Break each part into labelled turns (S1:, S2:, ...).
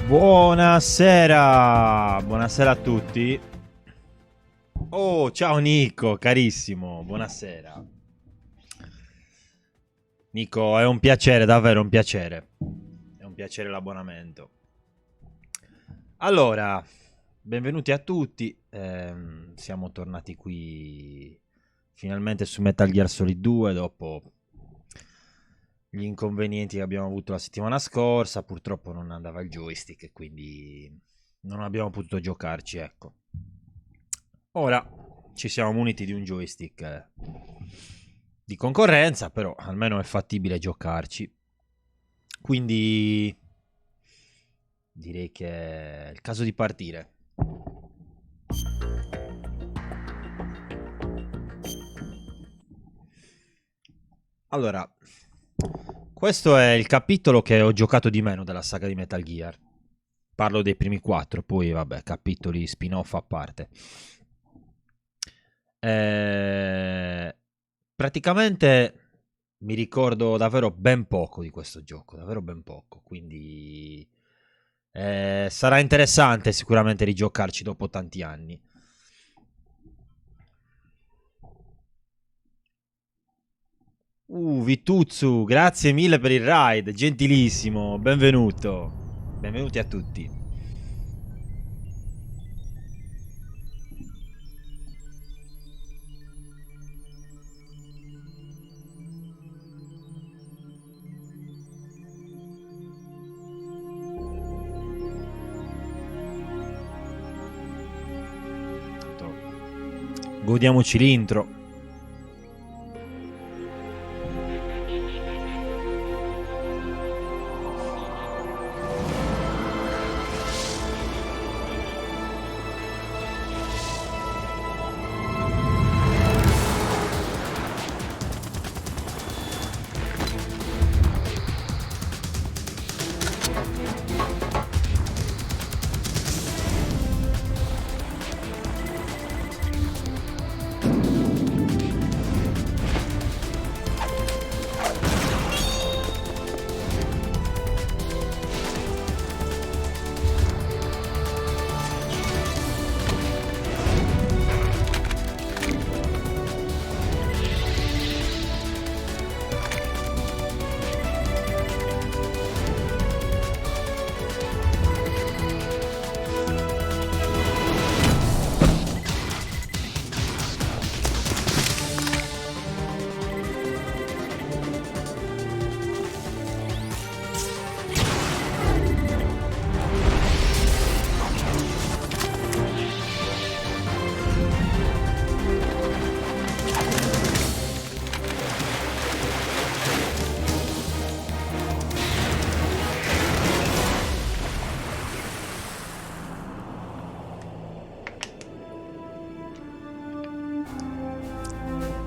S1: Buonasera, buonasera a tutti. Oh, ciao Nico, carissimo, buonasera. Nico, è un piacere, davvero un piacere. È un piacere l'abbonamento. Allora, benvenuti a tutti. Siamo tornati qui finalmente su Metal Gear Solid 2 dopo gli inconvenienti che abbiamo avuto la settimana scorsa. Purtroppo non andava il joystick e quindi non abbiamo potuto giocarci, ecco. Ora ci siamo muniti di un joystick di concorrenza, però almeno è fattibile giocarci. Quindi direi che è il caso di partire. Allora, questo è il capitolo che ho giocato di meno della saga di Metal Gear. Parlo dei primi 4, poi vabbè, capitoli spin-off a parte. Praticamente mi ricordo davvero ben poco di questo gioco, davvero ben poco, quindi sarà interessante sicuramente rigiocarci dopo tanti anni. Vituzzu, grazie mille per il ride, gentilissimo, benvenuto. Benvenuti a tutti. Godiamoci l'intro.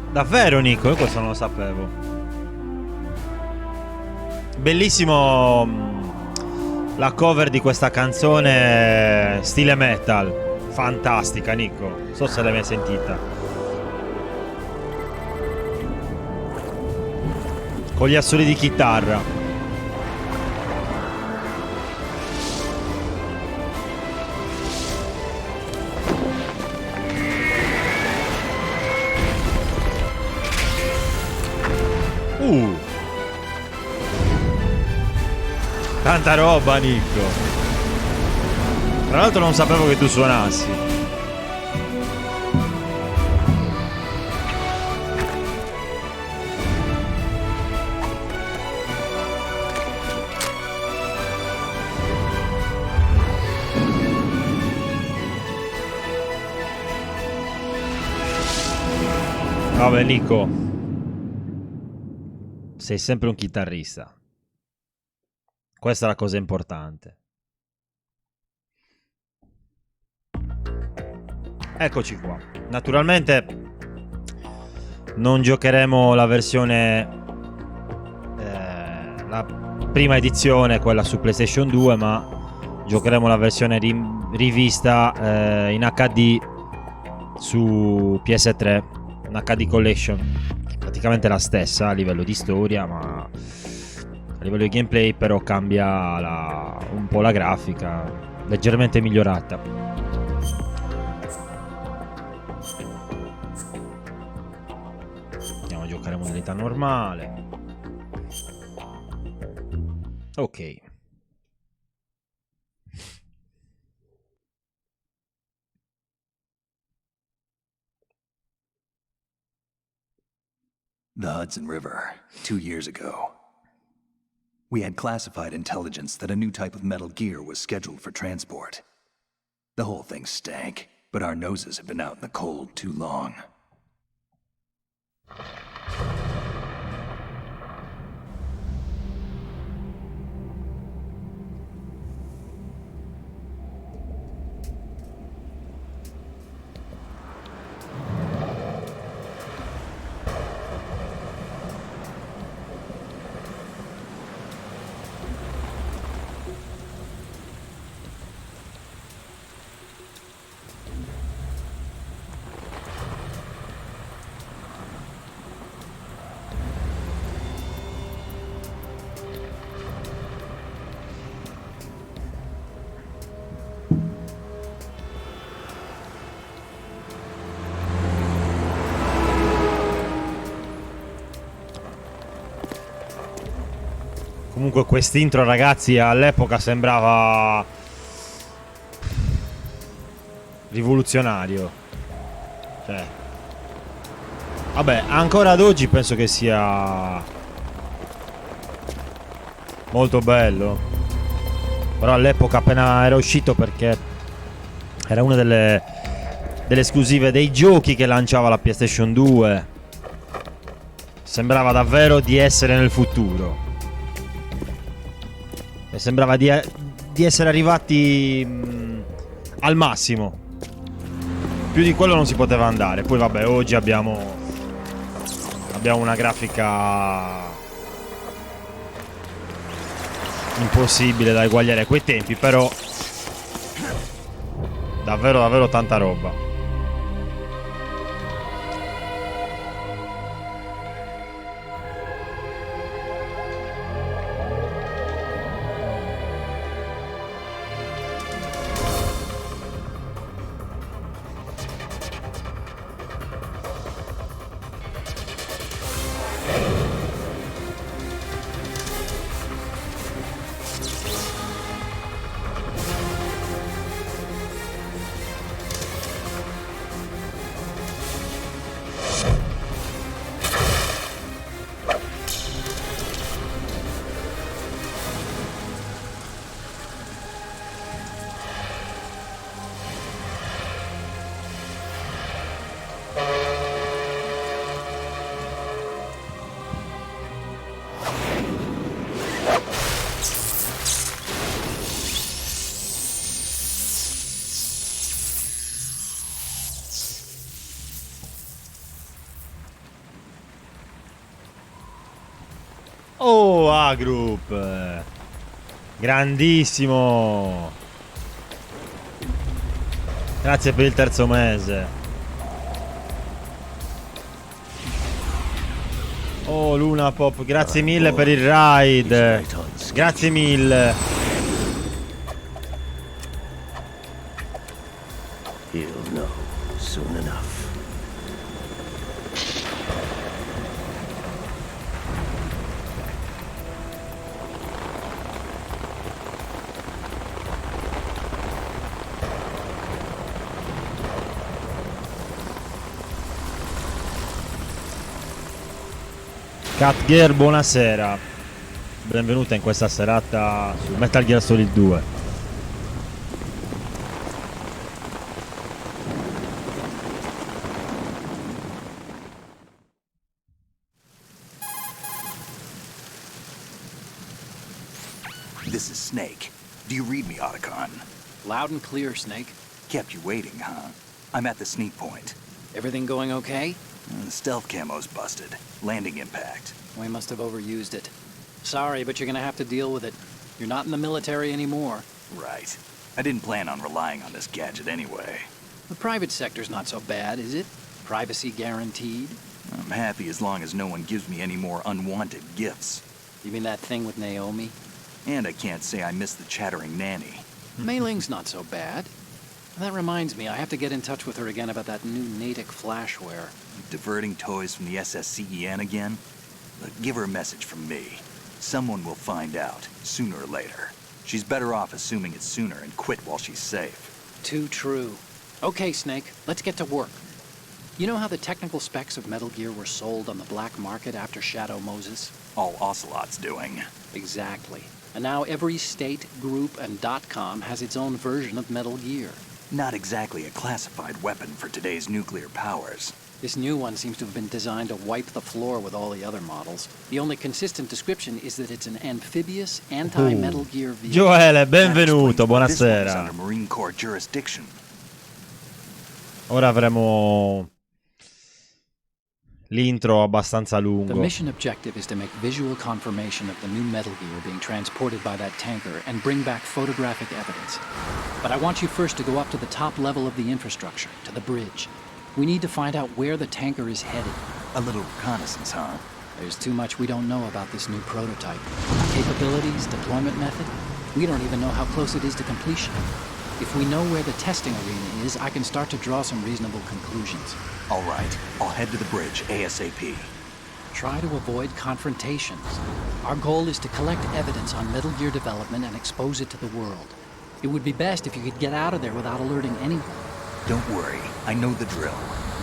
S1: Davvero Nico, io questo non lo sapevo. Bellissimo la cover di questa canzone stile metal. Fantastica Nico, non so se l'hai mai sentita. Con gli assoli di chitarra. Tanta roba Nico. Tra l'altro non sapevo che tu suonassi. Vabbè Nico, sei sempre un chitarrista. Questa è la cosa importante. Eccoci qua. Naturalmente non giocheremo la versione la prima edizione, quella su PlayStation 2, ma giocheremo la versione rivista in HD su PS3, un HD Collection, praticamente la stessa a livello di storia, ma A livello di gameplay però cambia un po' la grafica, leggermente migliorata. Andiamo a giocare a modalità normale. Ok.
S2: The Hudson River, 2 years ago. We had classified intelligence that a new type of metal gear was scheduled for transport. The whole thing stank, but our noses have been out in the cold too long.
S1: Comunque quest'intro, ragazzi, all'epoca sembrava rivoluzionario. Cioè, vabbè, ancora ad oggi penso che sia molto bello. Però all'epoca appena era uscito, perché era una delle esclusive dei giochi che lanciava la PlayStation 2, sembrava davvero di essere nel futuro. E sembrava di essere arrivati al massimo. Più di quello non si poteva andare. Poi vabbè, oggi abbiamo una grafica impossibile da eguagliare a quei tempi, però davvero davvero tanta roba. Oh, A-Group, grandissimo, grazie per il terzo mese. Oh, Luna Pop, grazie mille per il ride, grazie mille.
S3: He'll know soon enough.
S1: Cat Gear, buonasera, benvenuta in questa serata su Metal Gear Solid 2.
S2: This is Snake. Do you read me, Otacon?
S4: Loud and clear, Snake.
S2: Kept you waiting, huh? I'm at the sneak point.
S4: Everything going okay?
S2: The stealth camo's busted. Landing impact.
S4: We must have overused it. Sorry, but you're gonna have to deal with it. You're not in the military anymore.
S2: Right. I didn't plan on relying on this gadget anyway.
S4: The private sector's not so bad, is it? Privacy guaranteed.
S2: I'm happy as long as no one gives me any more unwanted gifts.
S4: You mean that thing with Naomi?
S2: And I can't say I miss the chattering nanny.
S4: Mei Ling's not so bad. That reminds me, I have to get in touch with her again about that new Natick flashware.
S2: Diverting toys from the SSCEN again? Look, give her a message from me. Someone will find out, sooner or later. She's better off assuming it's sooner and quit while she's safe.
S4: Too true. Okay, Snake, let's get to work. You know how the technical specs of Metal Gear were sold on the black market after Shadow Moses?
S2: All Ocelot's doing.
S4: Exactly. And now every state, group, and .com has its own version of Metal Gear.
S2: Not exactly a classified weapon for today's nuclear powers.
S4: This new one seems to have been designed to wipe the floor with all the other models. The only consistent description is that it's an amphibious, anti-Metal Gear vehicle.
S1: Joele,
S2: That
S1: benvenuto,
S2: explains why this one is
S1: buonasera.
S2: under Marine Corps jurisdiction.
S1: Ora avremo l'intro abbastanza
S4: The
S1: lungo.
S4: mission objective is to make visual confirmation of the new Metal Gear being transported by that tanker and bring back photographic evidence. But I want you first to go up to the top level of the infrastructure, to the bridge. We need to find out where the tanker is headed.
S2: A little reconnaissance, huh?
S4: There's too much we don't know about this new prototype. Capabilities, deployment method. We don't even know how close it is to completion. If we know where the testing arena is, I can start to draw some reasonable conclusions.
S2: All right, I'll head to the bridge ASAP.
S4: Try to avoid confrontations. Our goal is to collect evidence on Metal Gear development and expose it to the world. It would be best if you could get out of there without alerting anyone.
S2: Don't worry, I know the drill.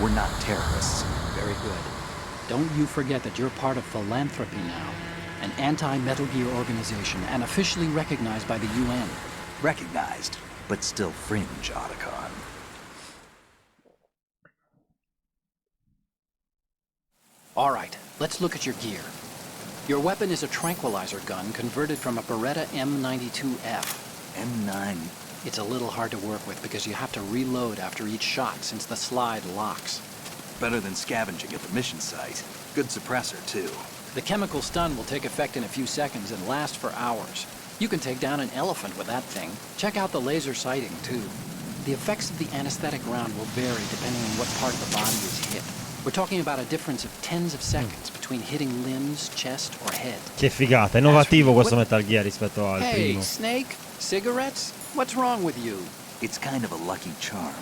S2: We're not terrorists.
S4: Very good. Don't you forget that you're part of Philanthropy now, an anti-Metal Gear organization and officially recognized by the UN.
S2: Recognized, but still fringe, Otacon.
S4: All right, let's look at your gear. Your weapon is a tranquilizer gun converted from a Beretta M92F.
S2: M9.
S4: It's a little hard to work with because you have to reload after each shot since the slide locks.
S2: Better than scavenging at the mission site. Good suppressor, too.
S4: The chemical stun will take effect in a few seconds and last for hours. You can take down an elephant with that thing. Check out the laser sighting, too. The effects of the anesthetic round will vary depending on what part of the body is hit. We're talking about a difference of tens of seconds between hitting limbs, chest, or head.
S1: Che figata, è innovativo questo Metal Gear rispetto al
S4: Hey,
S1: primo.
S4: Snake, cigarettes? What's wrong with you?
S2: It's kind of a lucky charm.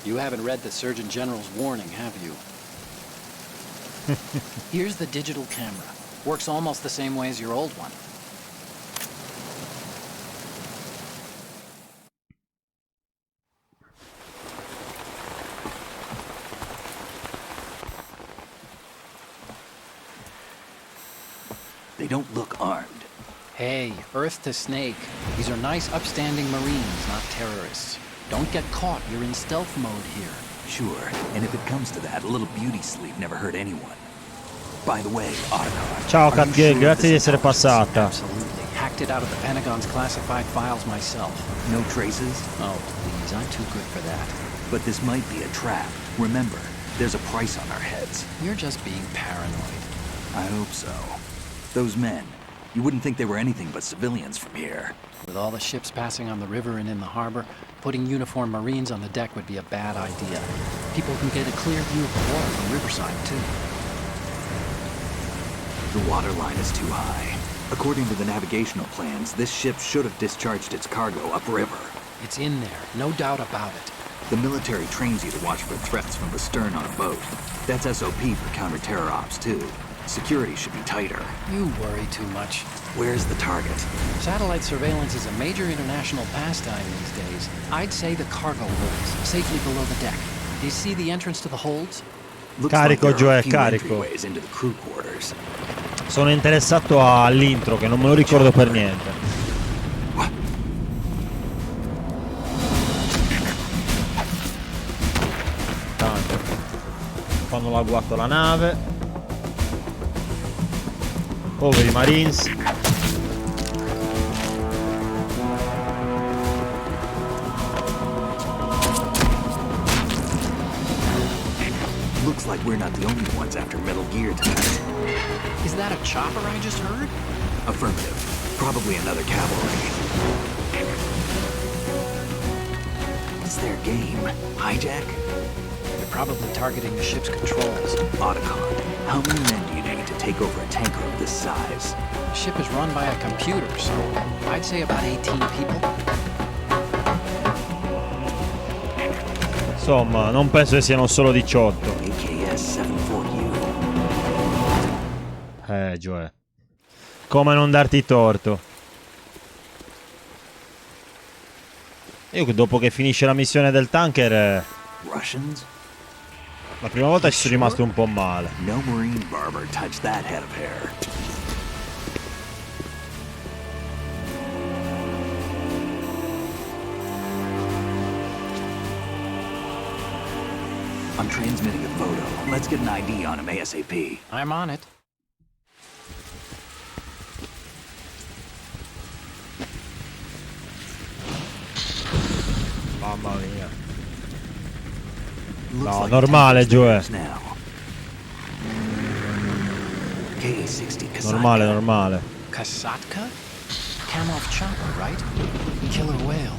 S4: You haven't read the Surgeon General's warning, have you? Here's the digital camera. Works almost the same way as your old one.
S2: They don't look armed.
S4: Hey, Earth to Snake. These are nice, upstanding Marines, not terrorists. Don't get caught. You're in stealth mode here.
S2: Sure, and if it comes to that, a little beauty sleep never hurt anyone. By the way, Otacon.
S1: Ciao
S2: are you
S1: Catgay,
S2: sure
S1: grazie di
S2: this
S1: essere
S2: intelligence-
S1: passata.
S4: Absolutely. Hacked it out of the Pentagon's classified files myself.
S2: No traces?
S4: Oh, please. I'm too good for that.
S2: But this might be a trap. Remember, there's a price on our heads.
S4: You're just being paranoid.
S2: I hope so. Those men, you wouldn't think they were anything but civilians from here.
S4: With all the ships passing on the river and in the harbor, putting uniformed Marines on the deck would be a bad idea. People can get a clear view of the water from Riverside, too.
S2: The water line is too high. According to the navigational plans, this ship should have discharged its cargo upriver.
S4: It's in there, no doubt about it.
S2: The military trains you to watch for threats from the stern on a boat. That's SOP for counter-terror ops, too. Security should be tighter.
S4: You worry too much.
S2: Where's the target?
S4: Satellite surveillance is a major international pastime these days. I'd say the cargo holds, safely below the deck. Do you see the entrance to the holds?
S2: Looks
S1: Carico,
S2: like there are a
S1: Joe,
S2: few
S1: carico.
S2: entryways into the crew quarters.
S1: Sono interessato all'intro che non me lo ricordo per niente. Tanto fanno l'agguato la nave. Poveri Marines.
S2: Looks like we're not the only ones after Metal Gear tonight.
S4: Is that a chopper I just heard?
S2: Affirmative. Probably another cavalry. What's their game? Hijack?
S4: They're probably targeting the ship's controls.
S2: Otacon, how many men do you need to take over a tanker of this size.
S4: The ship is run by a computer, so I'd say about 18 people.
S1: Insomma, non penso che siano solo 18.
S2: AKS-74U.
S1: Gioè. Come non darti torto? Io dopo che finisce la missione del tanker,
S2: Russians?
S1: la prima volta ci sono rimasto un po' male.
S2: No Marine barber touched that head of hair. I'm transmitting a photo. Let's get an ID on him ASAP.
S4: I'm on it.
S1: Mamma mia.
S2: Looks
S1: No,
S2: like
S1: normale,
S2: the tanker's
S1: Joe.
S2: now. KA-60 Kasatka.
S1: Normale, normale.
S4: Kasatka? Kamov chopper, right? Killer whale.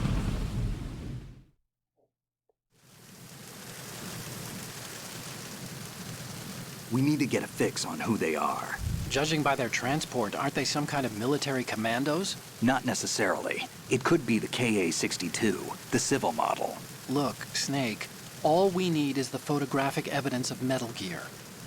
S2: We need to get a fix on who they are.
S4: Judging by their transport, aren't they some kind of military commandos?
S2: Not necessarily. It could be the KA-62, the civil model.
S4: Look, Snake, all we need is the photographic evidence of Metal Gear.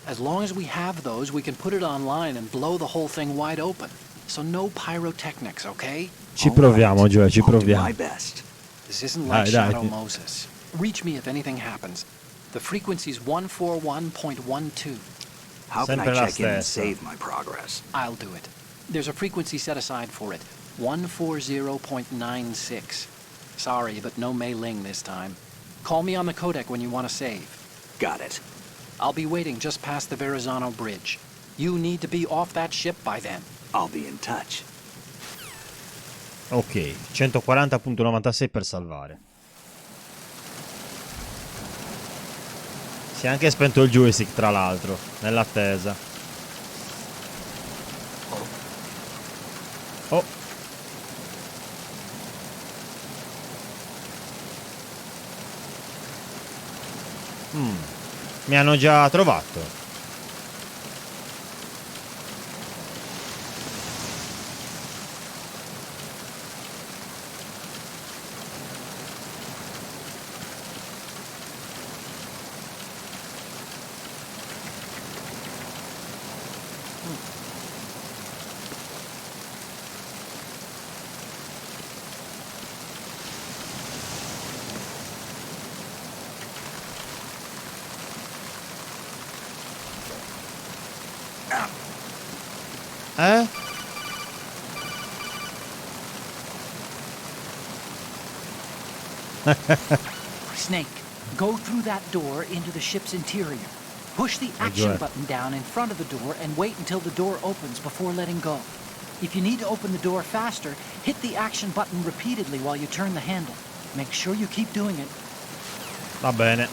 S4: As long as we have those, we can put it online and blow the whole thing wide open. So no pyrotechnics, okay?
S1: Ci proviamo, Joe, ci
S2: I'll do
S1: proviamo.
S2: my best.
S4: This isn't like
S1: Dai.
S4: Shadow Moses. Reach me if anything happens. The frequency's 141.12.
S2: How can I
S1: Sempre la
S2: check in and
S1: stessa.
S2: save my progress?
S4: I'll do it. There's a frequency set aside for it. 140.96. Sorry, but no Mei Ling this time. Call me on the codec when you want to save.
S2: Got it.
S4: I'll be waiting just past the Verrazano Bridge. You need to be off that ship by then.
S2: I'll be in touch.
S1: Ok, 140.96 per salvare. Si è anche spento il joystick, tra l'altro, nell'attesa. Oh. Mi hanno già trovato. Eh?
S5: Snake, go through that door into the ship's interior. Push the action
S1: Enjoy.
S5: button down in front of the door and wait until the door opens before letting go. If you need to open the door faster, hit the action button repeatedly while you turn the handle. Make sure you keep doing it.
S1: Va bene.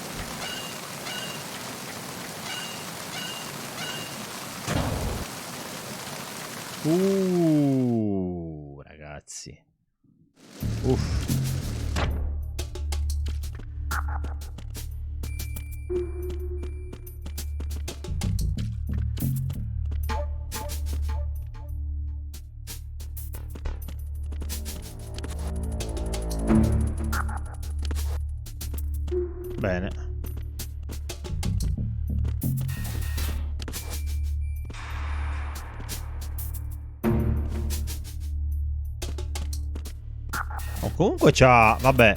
S1: Ragazzi. Uff. Bene. Oh, comunque c'ha... Vabbè.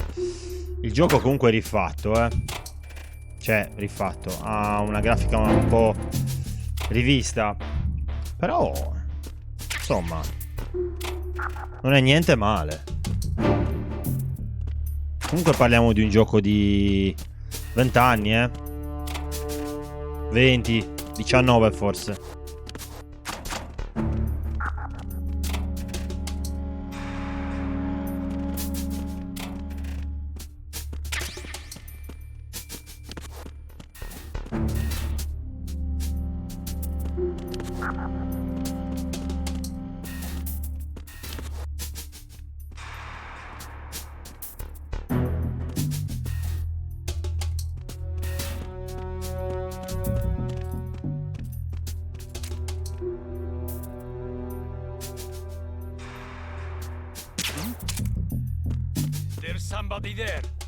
S1: Il gioco comunque è rifatto, Cioè, rifatto. Ha una grafica un po' rivista. Però... Insomma... Non è niente male. Comunque parliamo di un gioco di 20 anni, 20, 19 forse.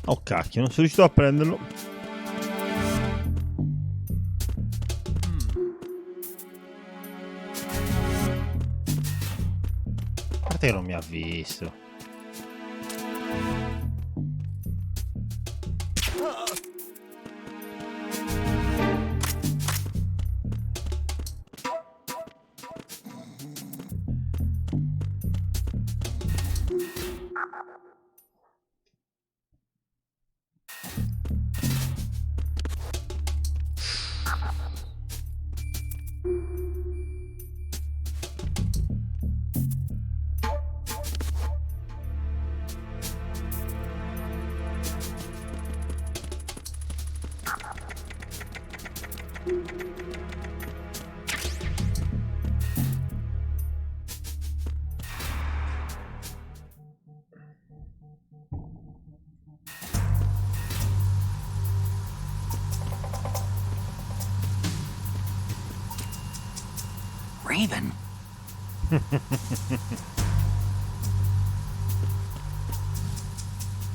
S1: Oh cacchio, non sono riuscito a prenderlo. A parte che non mi ha visto.
S5: Raven.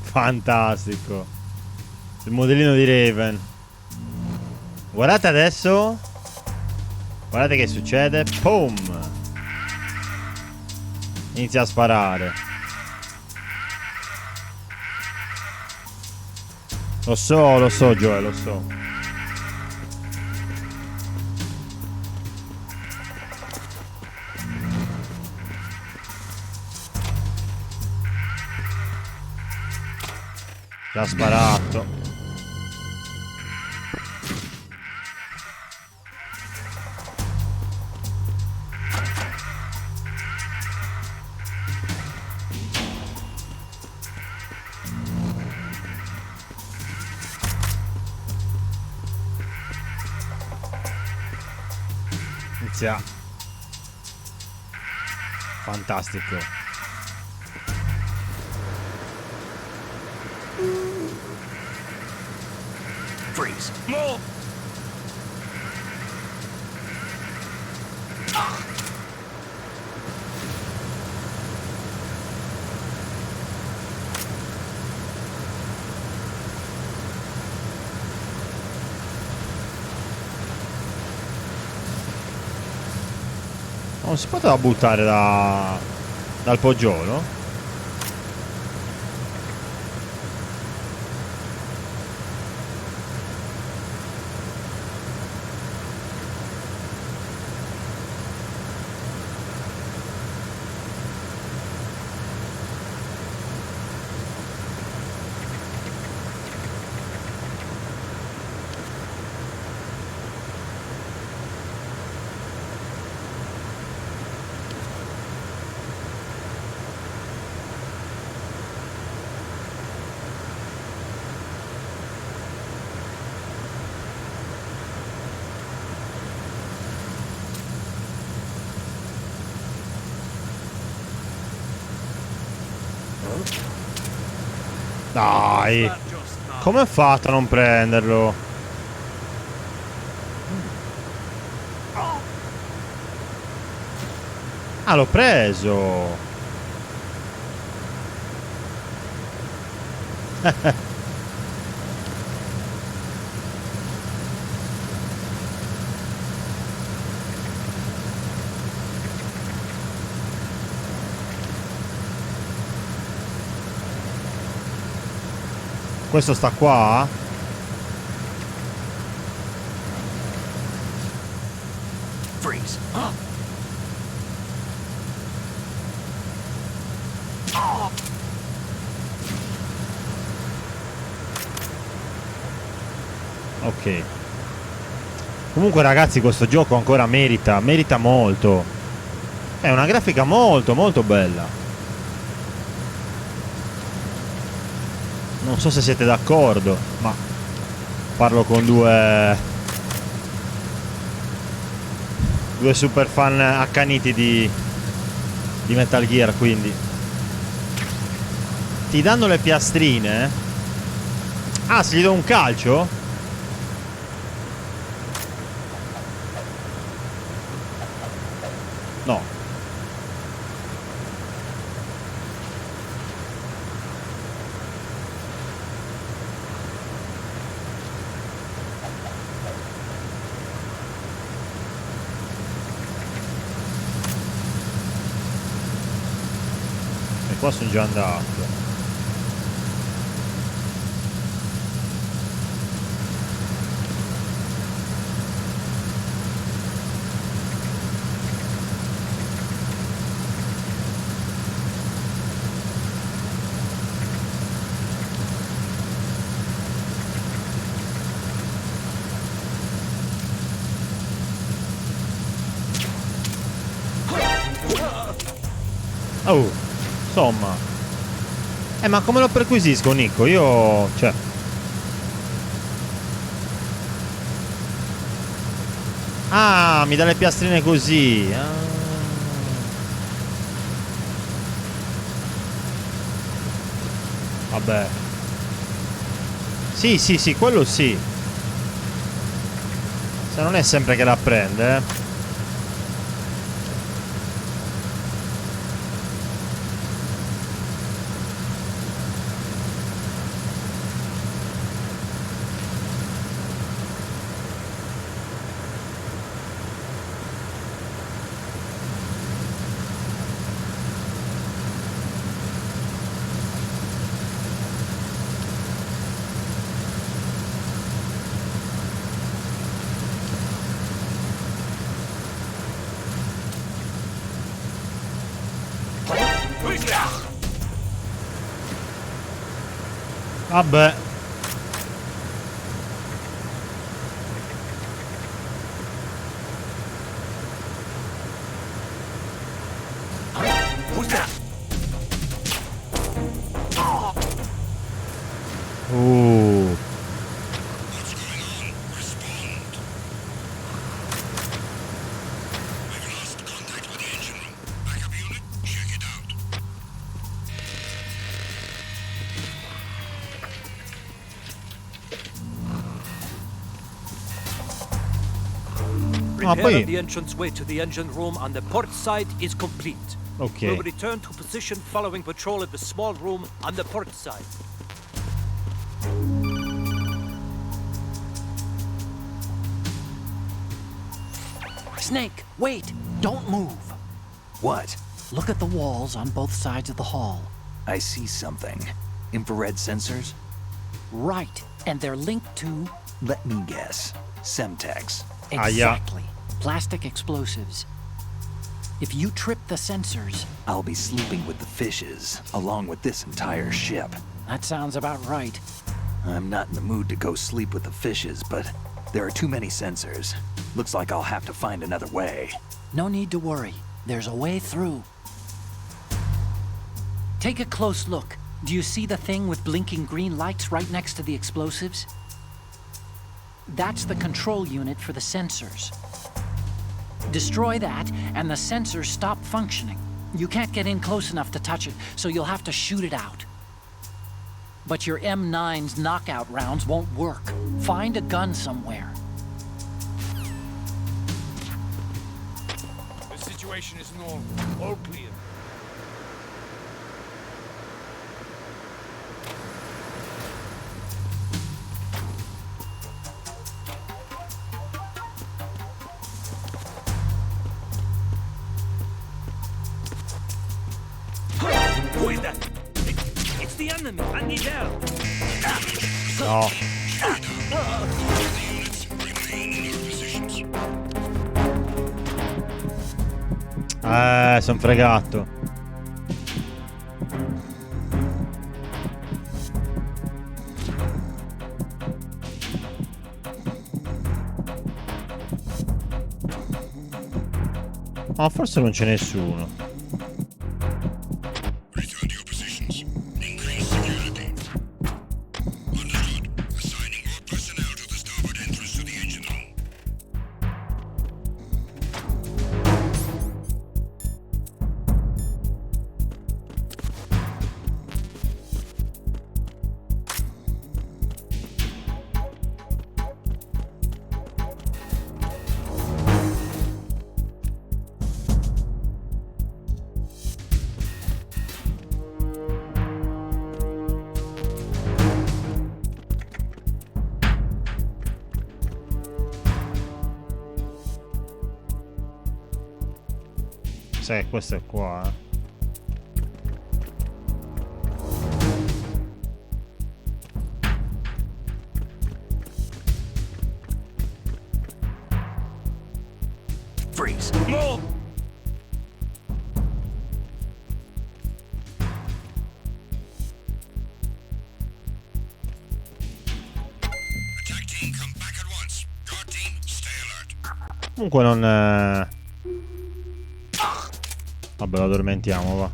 S1: Fantastico. Il modellino di Raven. Guardate adesso. Guardate che succede. Boom. Inizia a sparare. Lo so, Joe, lo so. Già sparato. Inizia. Fantastico.
S2: Freeze. Move!
S1: Non si poteva buttare dal poggiolo? Dai, come ha fatto a non prenderlo? Ah, l'ho preso. Questo sta qua?
S2: Freeze.
S1: Ok. Comunque ragazzi, questo gioco ancora merita molto. È una grafica molto molto bella. Non so se siete d'accordo, ma parlo con due super fan accaniti di Metal Gear, quindi ti danno le piastrine. Ah, se gli do un calcio? No. qua sono già andato. Oh, insomma. Ma come lo perquisisco, Nico? Io, cioè... Ah, mi dà le piastrine così. Ah. Vabbè. Sì, sì, sì, quello sì. Se non è sempre che la prende, eh. Vabbè.
S6: Repair of the entranceway to the engine room on the port side is complete.
S1: Okay.
S6: We'll return to position following patrol of the small room on the port side.
S5: Snake, wait! Don't move!
S2: What?
S5: Look at the walls on both sides of the hall.
S2: I see something. Infrared sensors?
S5: Right, and they're linked to...
S2: Let me guess. Semtex.
S5: Exactly. Plastic explosives. If you trip the sensors...
S2: I'll be sleeping with the fishes, along with this entire ship.
S5: That sounds about right.
S2: I'm not in the mood to go sleep with the fishes, but there are too many sensors. Looks like I'll have to find another way.
S5: No need to worry. There's a way through. Take a close look. Do you see the thing with blinking green lights right next to the explosives? That's the control unit for the sensors. Destroy that, and the sensors stop functioning. You can't get in close enough to touch it, so you'll have to shoot it out. But your M9's knockout rounds won't work. Find a gun somewhere.
S7: The situation is normal. All clear.
S6: Who is that? It's the enemy. I need help.
S1: No. Son fregato. Ma forse non c'è nessuno. Sì, questo è qua.
S2: Freeze.
S7: Move!
S8: Attack team, come back at once. Guard team, stay alert.
S1: Comunque non... Vabbè, lo addormentiamo, va.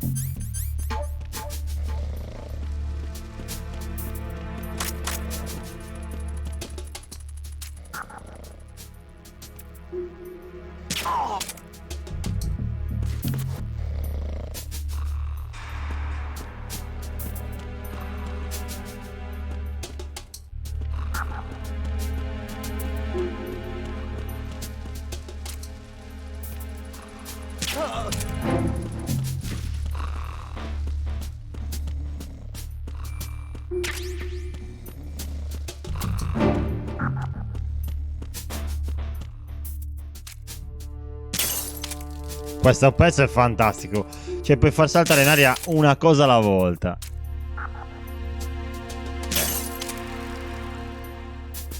S1: Questo pezzo è fantastico. Cioè, puoi far saltare in aria una cosa alla volta.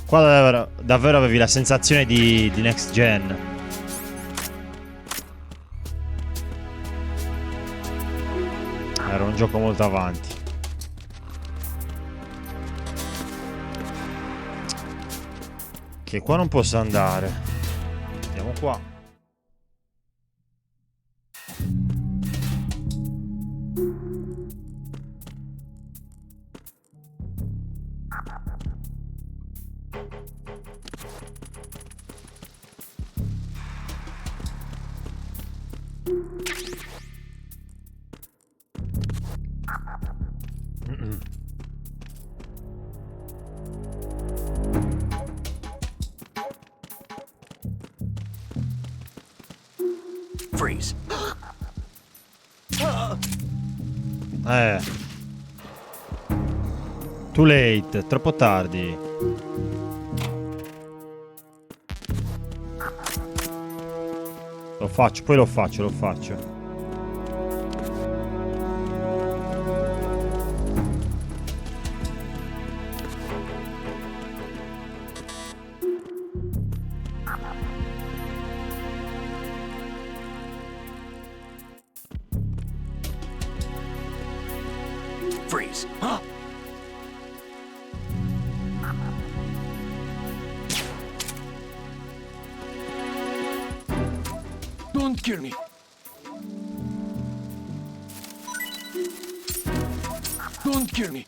S1: Qua davvero avevi la sensazione di next gen. Era un gioco molto avanti. Che qua non posso andare. Andiamo qua.
S2: Freeze.
S1: Too late, troppo tardi. Lo faccio, poi lo faccio.
S2: Freeze.
S7: Don't kill me. Don't kill me.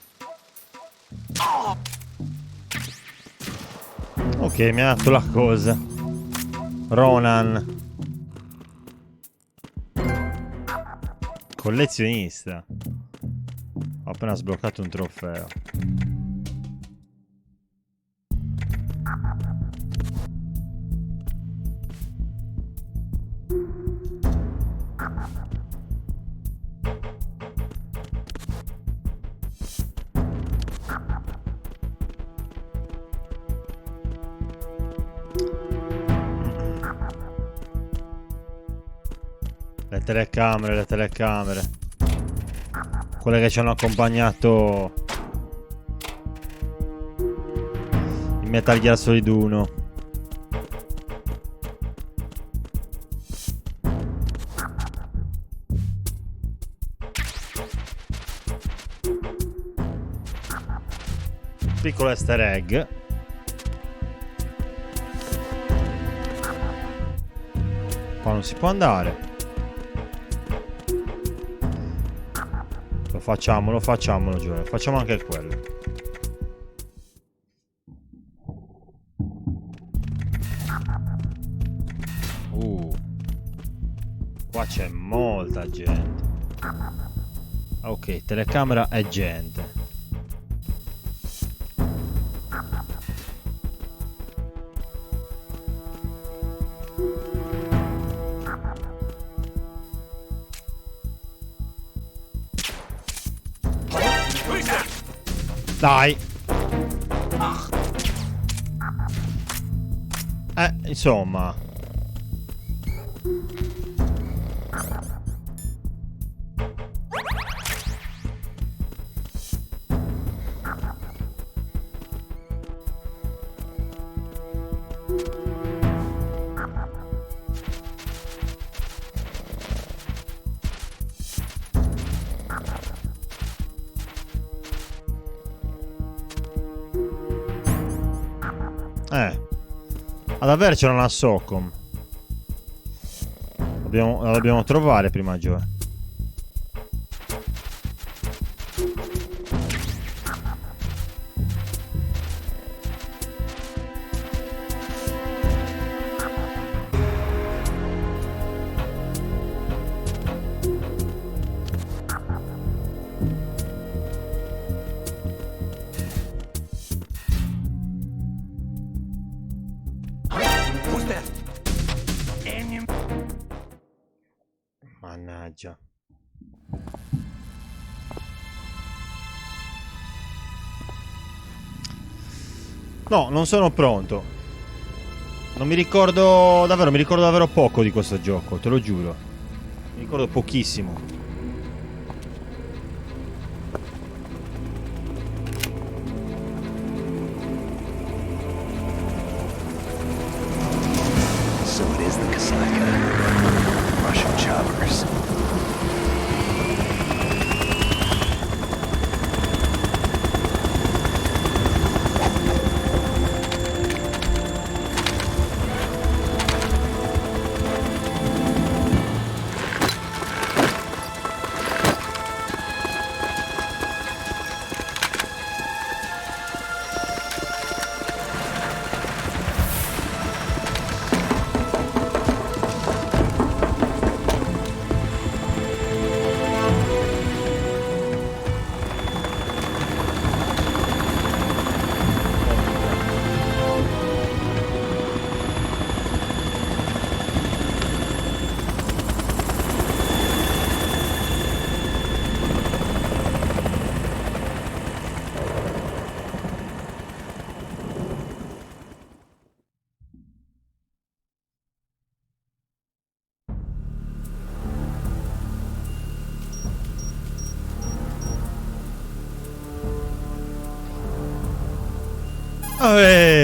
S1: Ok, mi ha dato la cosa. Ronan. Collezionista. Ho appena sbloccato un trofeo. Le telecamere. Quelle che ci hanno accompagnato in Metal Gear Solid 1. Piccolo easter egg. Qua non si può andare. Lo facciamolo, Giovanni. Facciamo anche quello. Qua c'è molta gente. Ok, telecamera e gente. Dai. Insomma. Ad avere c'era una Socom. La dobbiamo trovare prima, Joe. Mannaggia. No, non sono pronto. Non mi ricordo davvero, mi ricordo davvero poco di questo gioco, te lo giuro. Mi ricordo pochissimo.
S2: So it is the Kasaka. Russian choppers.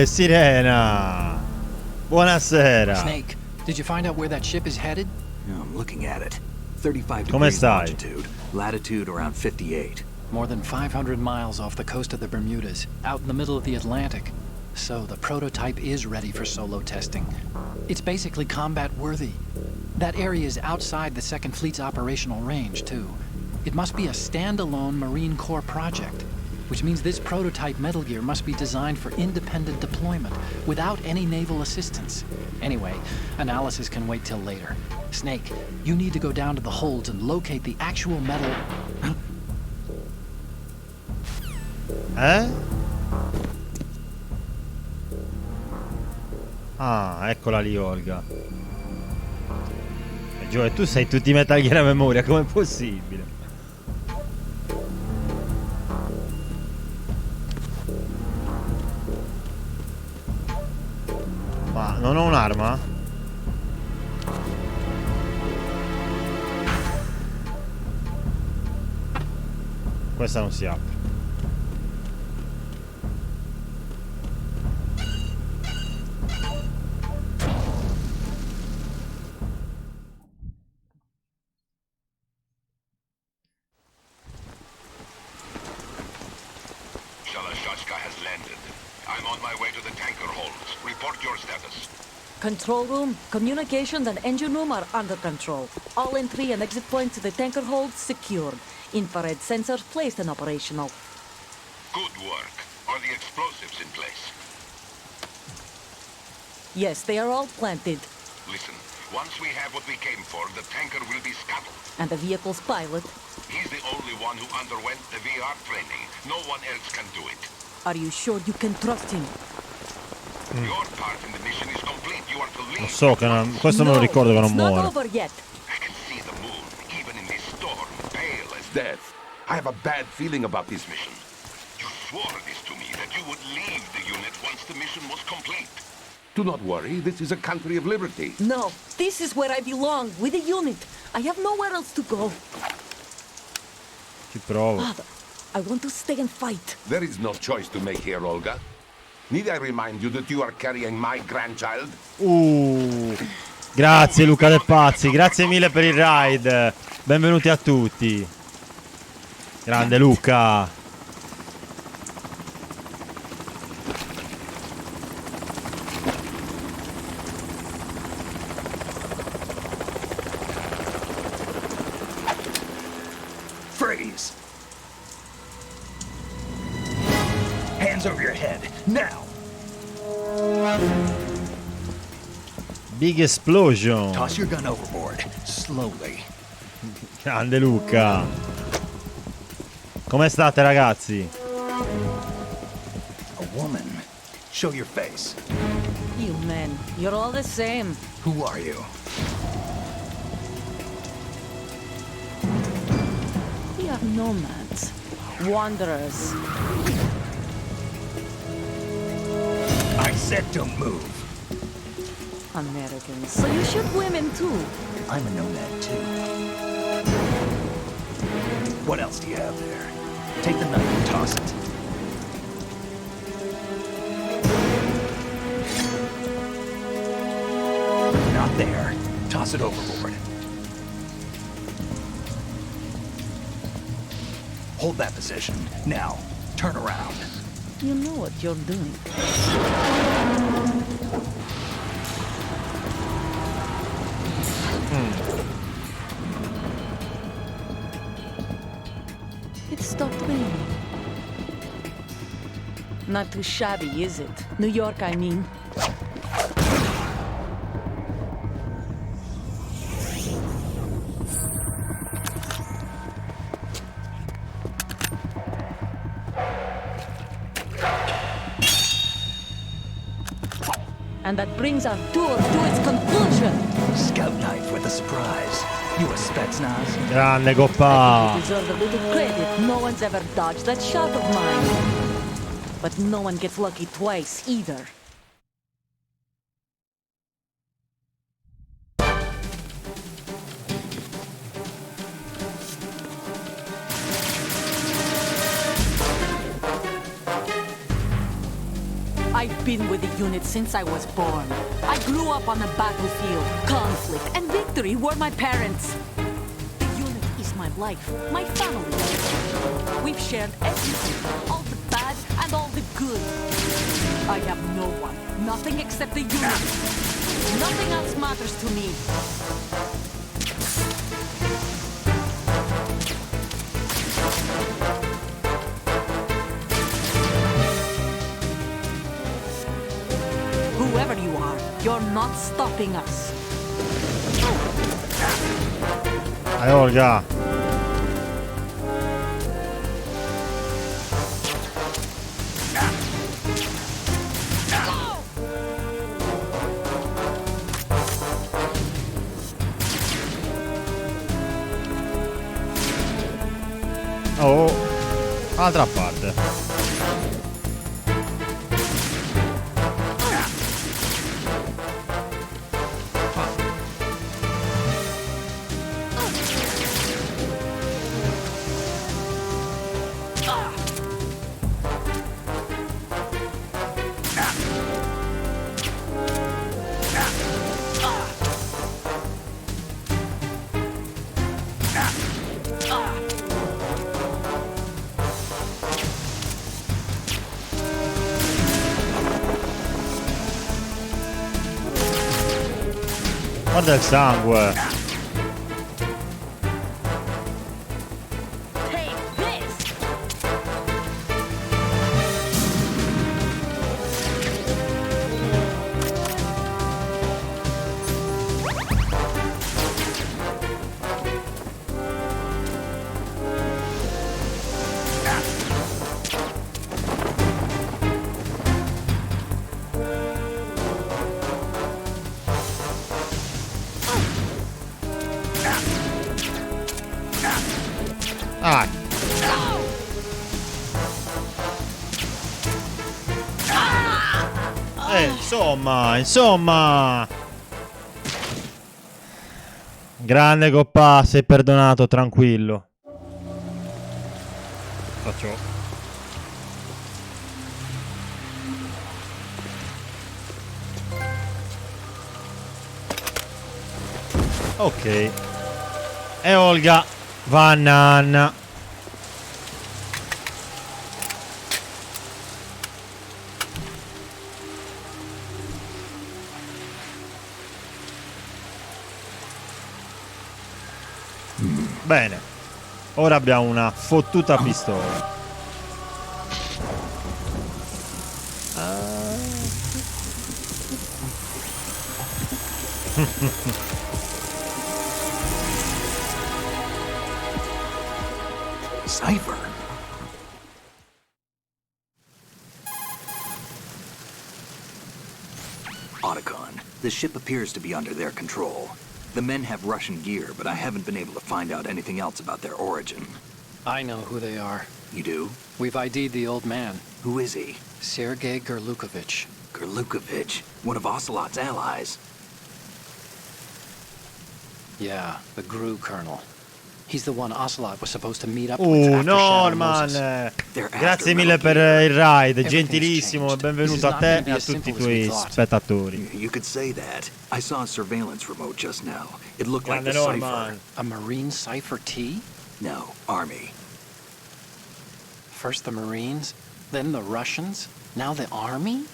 S1: Sirena! Buonasera!
S4: Snake, did you find out where that ship is headed?
S2: Yeah, I'm looking at it. 35
S1: Come
S2: degrees
S1: stai?
S2: longitude. Latitude around 58.
S4: More than 500 miles off the coast of the Bermudas, out in the middle of the Atlantic. So the prototype is ready for solo testing. It's basically combat worthy. That area is outside the Second Fleet's operational range, too. It must be a standalone Marine Corps project, which means this prototype Metal Gear must be designed for independent deployment, without any naval assistance. Anyway, analysis can wait till later. Snake, you need to go down to the holds and locate the actual metal...
S1: Eh? Ah, eccola lì, Olga. E Joe, tu sai tutti i Metal Gear a memoria, com'è possibile? Ma non ho un'arma? Questa non si apre.
S8: Shalashashka has landed. I'm on my way to the tanker holds. Report your status.
S9: Control room, communications and engine room are under control. All entry and exit points to the tanker hold secured. Infrared sensors placed and operational.
S8: Good work. Are the explosives in place?
S9: Yes, they are all planted.
S8: Listen, once we have what we came for, the tanker will be scuttled.
S9: And the vehicle's pilot.
S8: He's the only one who underwent the VR training. No one else can do it.
S9: Are you sure you can trust him?
S8: Your part in the mission is complete. You are to leave.
S1: Lo so che non, questo me lo ricordo che non
S9: it's not
S1: muore.
S9: over yet.
S8: I can see the moon, even in this storm, pale as
S3: Death. I have a bad feeling about this mission.
S8: you swore this to me, that you would leave the unit once the mission was complete.
S3: Do not worry, this is a country of liberty.
S9: No, this is where I belong, with the unit. I have nowhere else to go.
S1: Ci provo.
S9: Father, I want to stay and fight.
S3: There is no choice to make here, Olga. Need I remind you that you are carrying my grandchild?
S1: Grazie Luca De Pazzi, grazie mille per il ride. Benvenuti a tutti. Grande Luca.
S2: Hands over your head, now!
S1: Big explosion.
S2: Toss your gun overboard, slowly.
S1: Grande Luca. Come state, ragazzi?
S2: A woman. Show your face.
S9: You men, you're all the same.
S2: Who are you?
S9: We are nomads, wanderers.
S2: I said don't move.
S9: Americans, so you shoot women too.
S2: I'm a nomad too. What else do you have there? Take the knife and toss it. Not there. Toss it overboard. Hold that position. Now, turn around.
S9: You know what you're doing. It stopped raining. Not too shabby, is it? New York, I mean. And that brings our tour to its conclusion.
S2: Scout knife with a surprise. You a Spetsnaz?
S1: Grande
S9: I
S1: Coppa.
S9: think you deserve a little credit. No one's ever dodged that shot of mine. But no one gets lucky twice, either. I've been with the unit since I was born. I grew up on the battlefield. Conflict and victory were my parents. The unit is my life, my family. We've shared everything, all the bad and all the good. I have no one, nothing except the unit. Nothing else matters to me. Whoever you are, you're not stopping us.
S1: Dai, Olga. Oh, altra parte. Guarda il sangue.
S9: Take this!
S1: Ah. Insomma. Grande Coppa, sei perdonato, tranquillo. Faccio. Ok. E Olga va a nanna. Bene. Ora abbiamo una fottuta pistola.
S2: Cipher? Otacon, the ship appears to be under their control. The men have Russian gear, but I haven't been able to find out anything else about their origin.
S4: I know who they are.
S2: You do?
S4: We've ID'd the old man.
S2: Who is he?
S4: Sergei Gerlukovich.
S2: Gerlukovich, one of Ocelot's allies.
S4: Yeah, the GRU colonel. He's the one Ocelot was supposed to meet up with after
S1: Norman, grazie mille per il ride, gentilissimo, e benvenuto a te e a tutti i tuoi spettatori.
S2: You could say that. I saw a surveillance remote just now. It looked like the
S1: Norman.
S2: Cipher.
S4: A Marine Cipher T?
S2: No, Army.
S4: First the Marines, then the Russians, now the Army?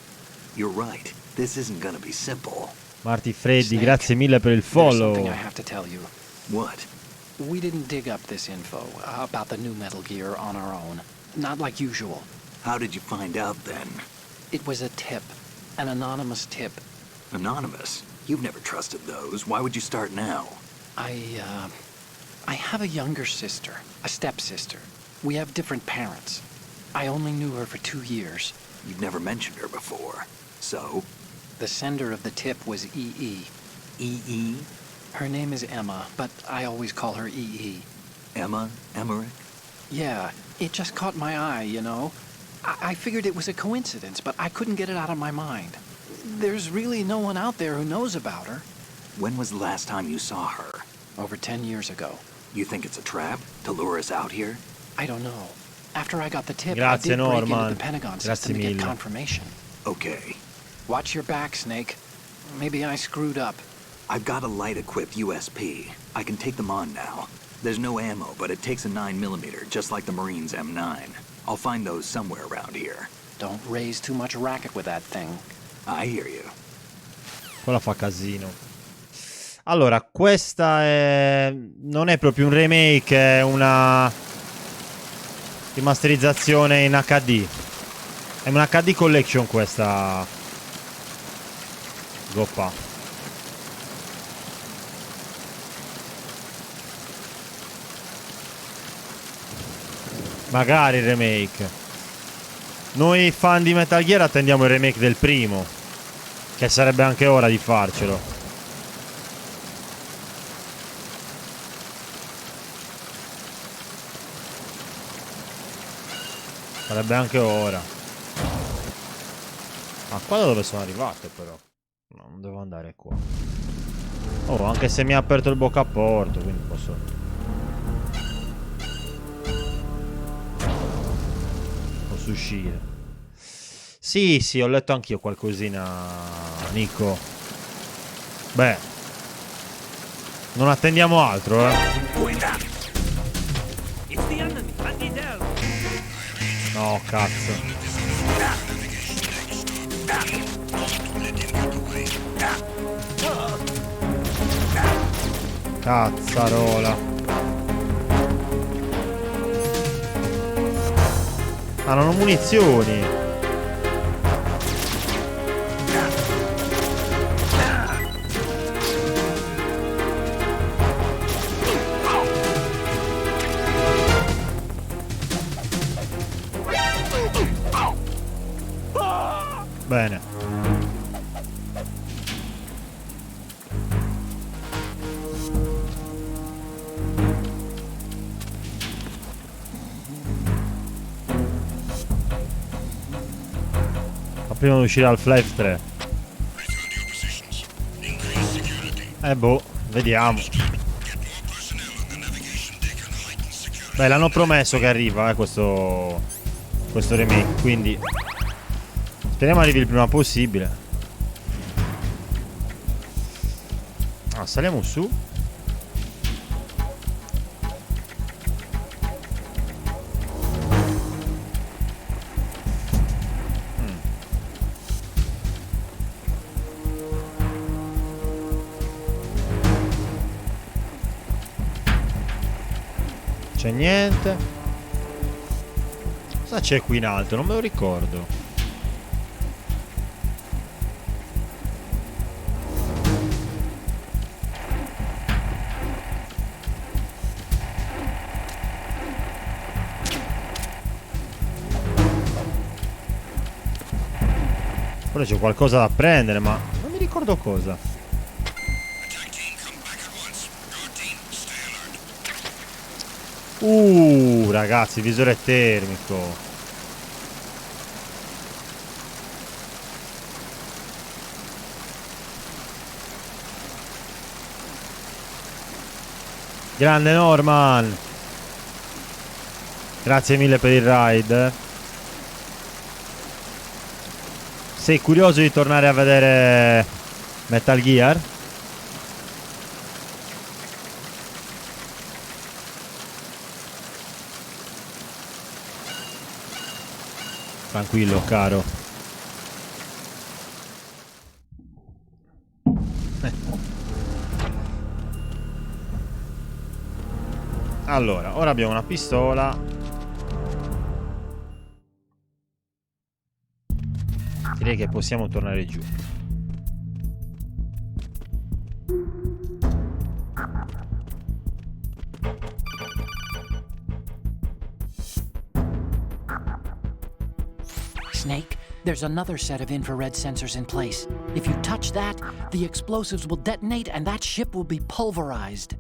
S2: You're right. This isn't gonna be simple.
S1: Marty Freddy,
S4: Snake,
S1: grazie mille per il
S4: There's something
S1: follow.
S4: I have to tell you.
S2: What?
S4: We didn't dig up this info about the new Metal Gear on our own. Not like usual.
S2: How did you find out then?
S4: It was a tip. An anonymous tip.
S2: Anonymous? You've never trusted those. Why would you start now?
S4: I have a younger sister, a stepsister. We have different parents. I only knew her for 2 years.
S2: You've never mentioned her before. So?
S4: The sender of the tip was EE.
S2: EE?
S4: Her name is Emma, but I always call her EE.
S2: Emma? Emmerich?
S4: Yeah, it just caught my eye, you know? I figured it was a coincidence, but I couldn't get it out of my mind. There's really no one out there who knows about her.
S2: When was the last time you saw her?
S4: Over 10 years ago.
S2: You think it's a trap? To lure us out here?
S4: I don't know. After I got the tip,
S1: Grazie,
S4: I did break into
S1: Norman.
S4: the Pentagon
S1: Grazie
S4: system to get
S1: mille.
S4: confirmation.
S2: Okay.
S4: Watch your back, Snake. Maybe I screwed up.
S2: I've got a light-equipped USP. I can take them on now. There's no ammo, but it takes a 9mm, just like the Marines' M9. I'll find those somewhere around here.
S4: Don't raise too much racket with that thing.
S2: I hear you.
S1: Quella fa casino. Allora, questa non è proprio un remake, è una rimasterizzazione in HD. È una HD collection questa goppa. Magari il remake. Noi fan di Metal Gear attendiamo il remake del primo, che sarebbe anche ora di farcelo. Sarebbe anche ora. Ma qua da dove sono arrivato però? No, non devo andare qua. Oh, anche se mi ha aperto il boccaporto, quindi posso uscire. Sì, sì, ho letto anch'io qualcosina, Nico. Beh, non attendiamo altro, No, cazzo. Cazzarola. Ah, non ho munizioni. Bene. Prima di uscire al Half-Life 3. Boh, vediamo. Beh, l'hanno promesso che arriva, questo remake, quindi speriamo arrivi il prima possibile. Ah, saliamo su. C'è niente. Cosa c'è qui in alto? Non me lo ricordo. Però c'è qualcosa da prendere, ma non mi ricordo cosa. Ragazzi, visore termico. Grande Norman. Grazie mille per il ride. Sei curioso di tornare a vedere Metal Gear? Tranquillo, caro. Allora, ora abbiamo una pistola. Direi che possiamo tornare giù.
S5: Snake, there's another set of infrared sensors in place. If you touch that, the explosives will detonate and that ship will be pulverized.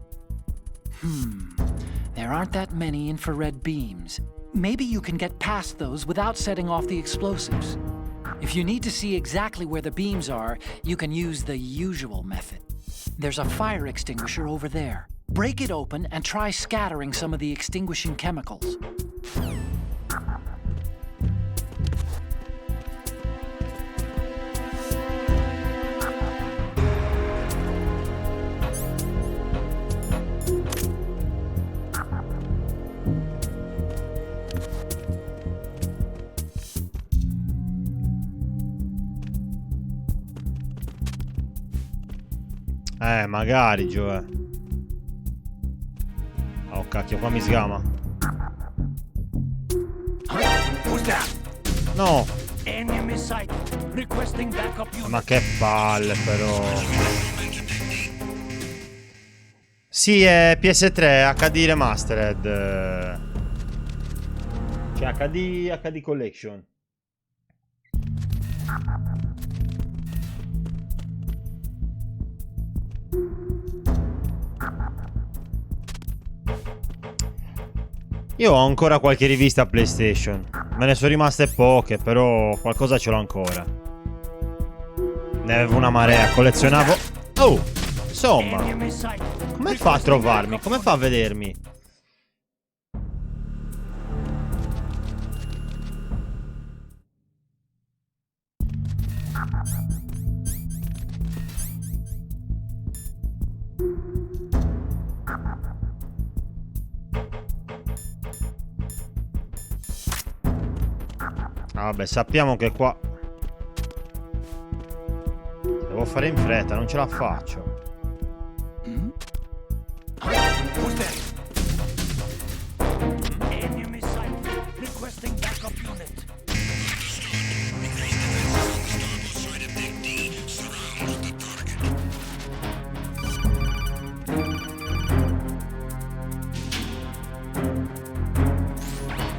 S5: There aren't that many infrared beams. Maybe you can get past those without setting off the explosives. If you need to see exactly where the beams are, you can use the usual method. There's a fire extinguisher over there. Break it open and try scattering some of the extinguishing chemicals.
S1: Magari, Joe. Oh, cacchio, qua mi sgama. No. Ma che palle, però. Sì, è PS3 HD Remastered. Cioè HD Collection. Io ho ancora qualche rivista PlayStation. Me ne sono rimaste poche, però qualcosa ce l'ho ancora. Ne avevo una marea, collezionavo. Oh, insomma, come fa a trovarmi? Come fa a vedermi? Vabbè, sappiamo che qua devo fare in fretta, non ce la faccio.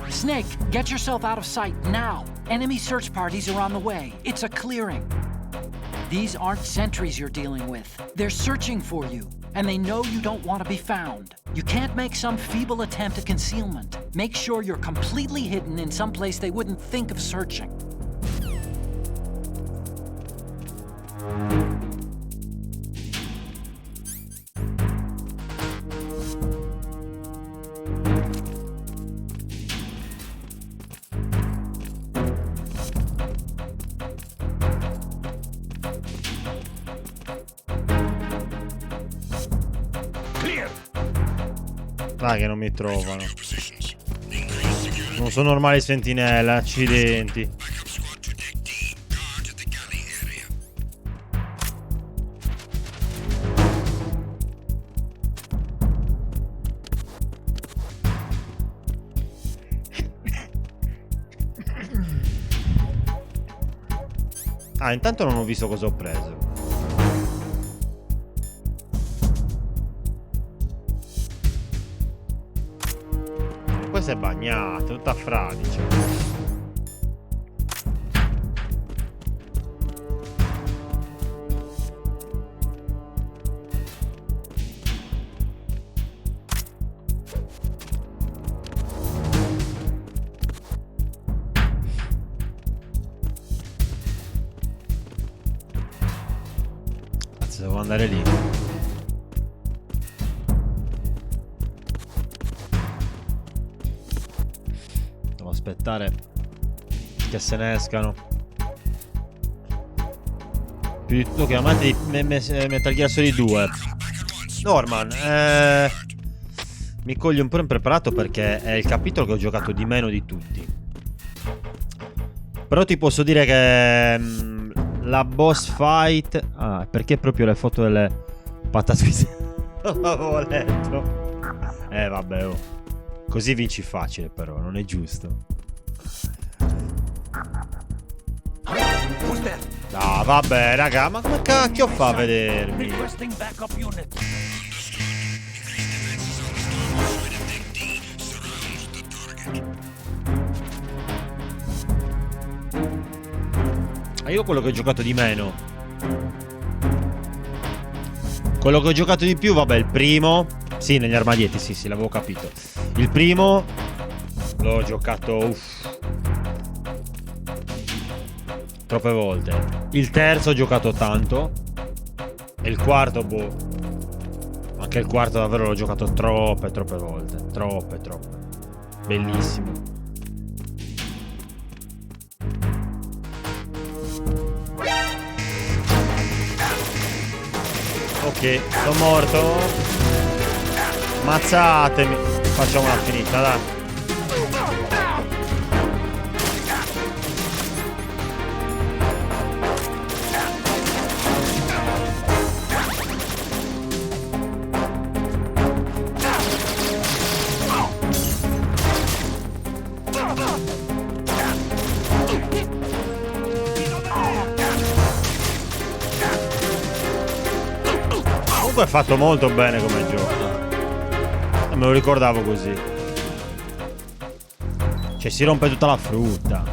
S5: Snake, get yourself out of sight now. Enemy search parties are on the way. It's a clearing. These aren't sentries you're dealing with. They're searching for you, and they know you don't want to be found. You can't make some feeble attempt at concealment. Make sure you're completely hidden in some place they wouldn't think of searching.
S1: Dai che non mi trovano. Non sono normali sentinelle, accidenti. Ah, intanto non ho visto cosa ho preso. Questa è bagnata, tutta fradicia. andare lì. Devo aspettare che se ne escano. Più di tutto che amante di Metal Gear Solid 2. Norman, mi coglie un po' impreparato perché è il capitolo che ho giocato di meno di tutti. Però ti posso dire che la boss fight... Ah, perché proprio le foto delle patate? Non l'avevo letto. Vabbè, oh. Così vinci facile però, non è giusto. No, vabbè, raga, ma come cacchio fa a vedermi? Io quello che ho giocato di meno. Quello che ho giocato di più, vabbè, il primo. Sì, negli armadietti, sì, l'avevo capito. Il primo l'ho giocato troppe volte. Il terzo ho giocato tanto. E il quarto, boh. Anche il quarto davvero l'ho giocato troppe volte. Troppe. Bellissimo. Ok, sono morto. Ammazzatemi. Facciamola finita, dai. Comunque è fatto molto bene come gioco. Non me lo ricordavo così. Cioè si rompe tutta la frutta.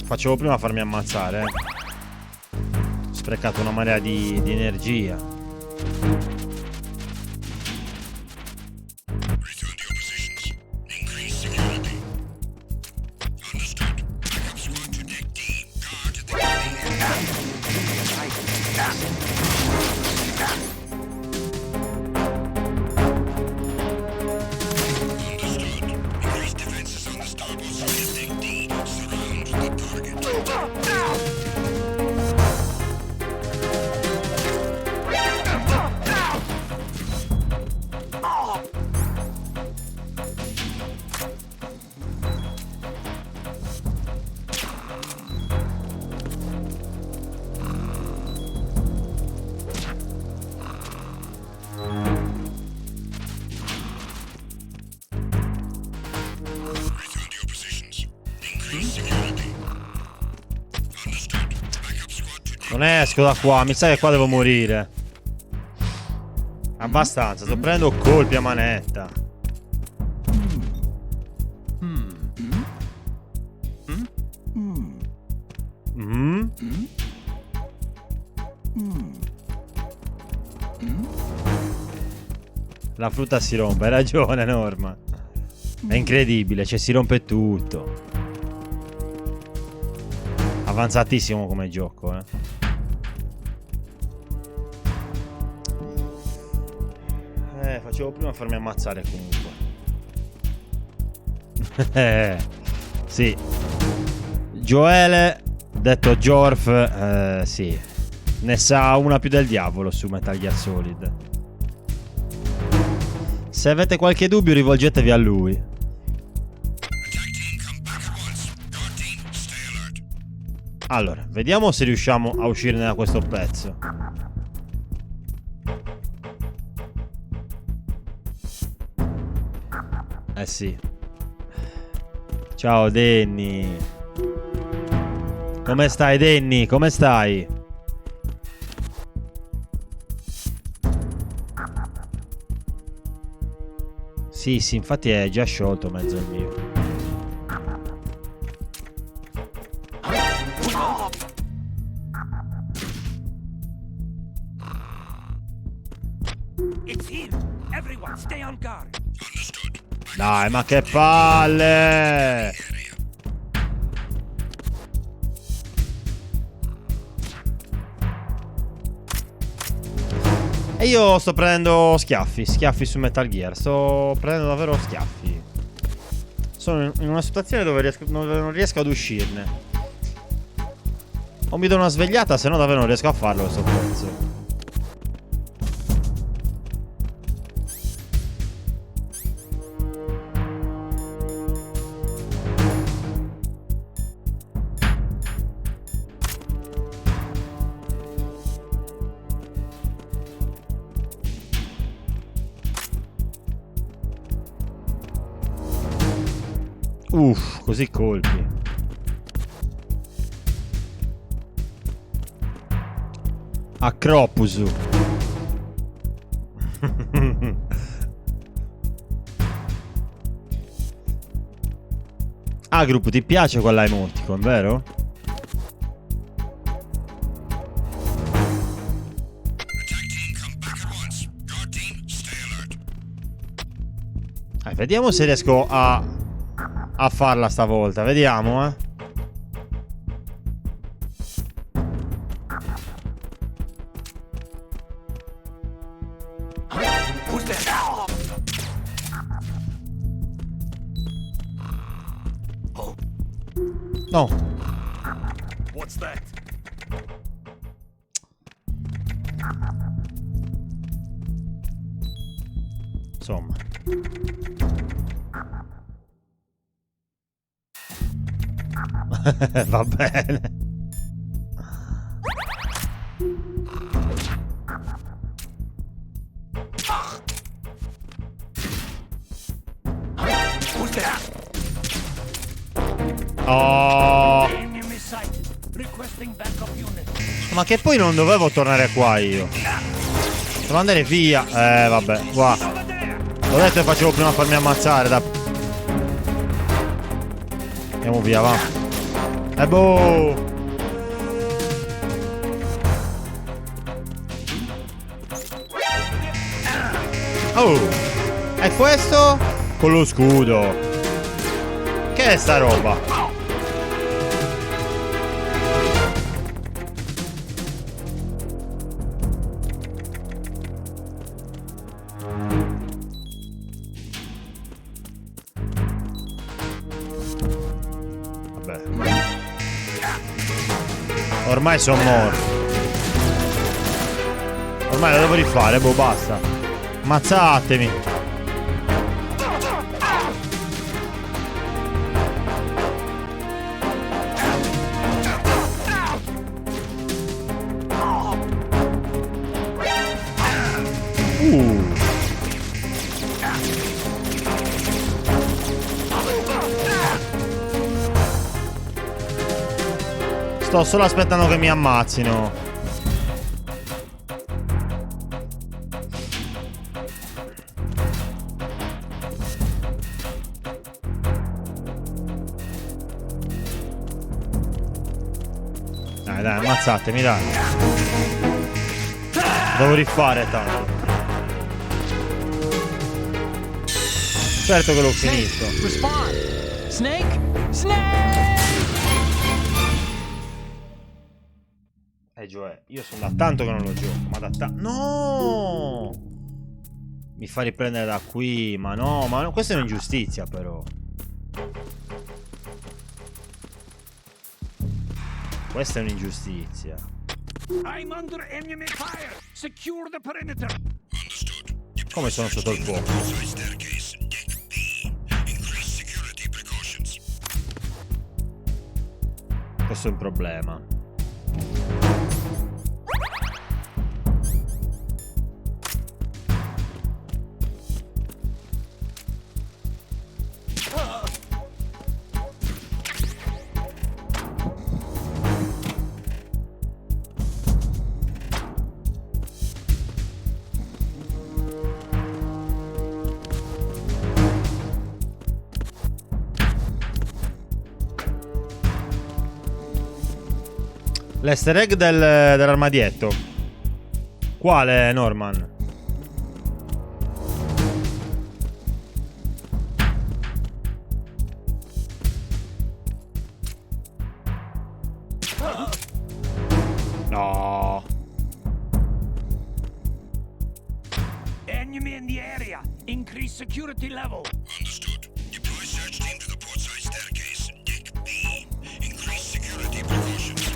S1: Facevo prima a farmi ammazzare. Ho sprecato una marea di energia. Non esco da qua, mi sa che qua devo morire. Abbastanza, sto prendendo colpi a manetta. La frutta si rompe, hai ragione Norma. È incredibile, cioè si rompe tutto. Avanzatissimo come gioco, facevo prima a farmi ammazzare comunque. Sì. Joele, detto Jorf, sì. Ne sa una più del diavolo su Metal Gear Solid. Se avete qualche dubbio rivolgetevi a lui. Allora, vediamo se riusciamo a uscirne da questo pezzo. Sì. Ciao Danny. Come stai Danny? Come stai? Sì, infatti è già sciolto mezzo il mio. Dai, ma che palle! io sto prendendo schiaffi su Metal Gear. Sto prendendo davvero schiaffi. Sono in una situazione dove non riesco ad uscirne. O mi do una svegliata, se no davvero non riesco a farlo questo pezzo. Uff, così colpi. Acropusu. Ah, gruppo, ti piace quella emoticon, vero? Vediamo se riesco a farla stavolta, vediamo, No.
S6: What's that?
S1: Insomma. Va bene. Oh. Ma che poi non dovevo tornare qua io. Devo andare via. Vabbè, qua. L'ho detto che facevo prima a farmi ammazzare da... Andiamo via, va. Boh. Oh. E questo? Con lo scudo. Che è sta roba? Ormai sono morto. Ormai lo devo rifare, boh, basta. Ammazzatemi. Sto solo aspettando che mi ammazzino. Dai, ammazzatemi, dai. Devo rifare tanto. Certo che l'ho finito.
S5: Respond. Snake? Snake!
S1: Gioè, io sono da tanto che non lo gioco, ma da tanto... No! Mi fa riprendere da qui, ma no, questa è un'ingiustizia però. Questa è un'ingiustizia. Come sono sotto il fuoco? Questo è un problema. L'easter egg dell'armadietto. Quale, Norman? No.
S7: Increase security level.
S8: Understood. Deploy search team to the port side staircase. Deck B. Increase security precautions.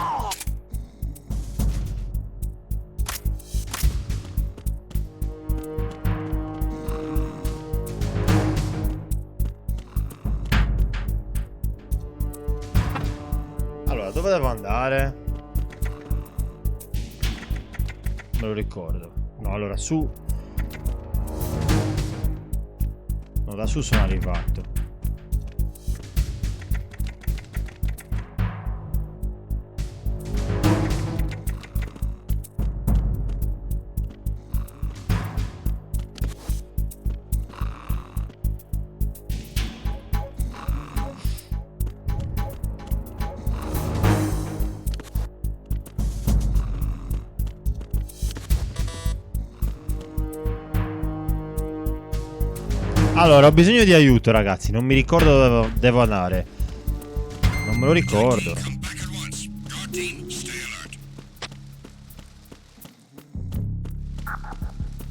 S1: Allora, dove devo andare? Me lo ricordo. No, allora su. No, da su sono arrivato. Allora, ho bisogno di aiuto, ragazzi. Non mi ricordo dove devo andare. Non me lo ricordo.
S8: Come back at once. Guard team, stay alert.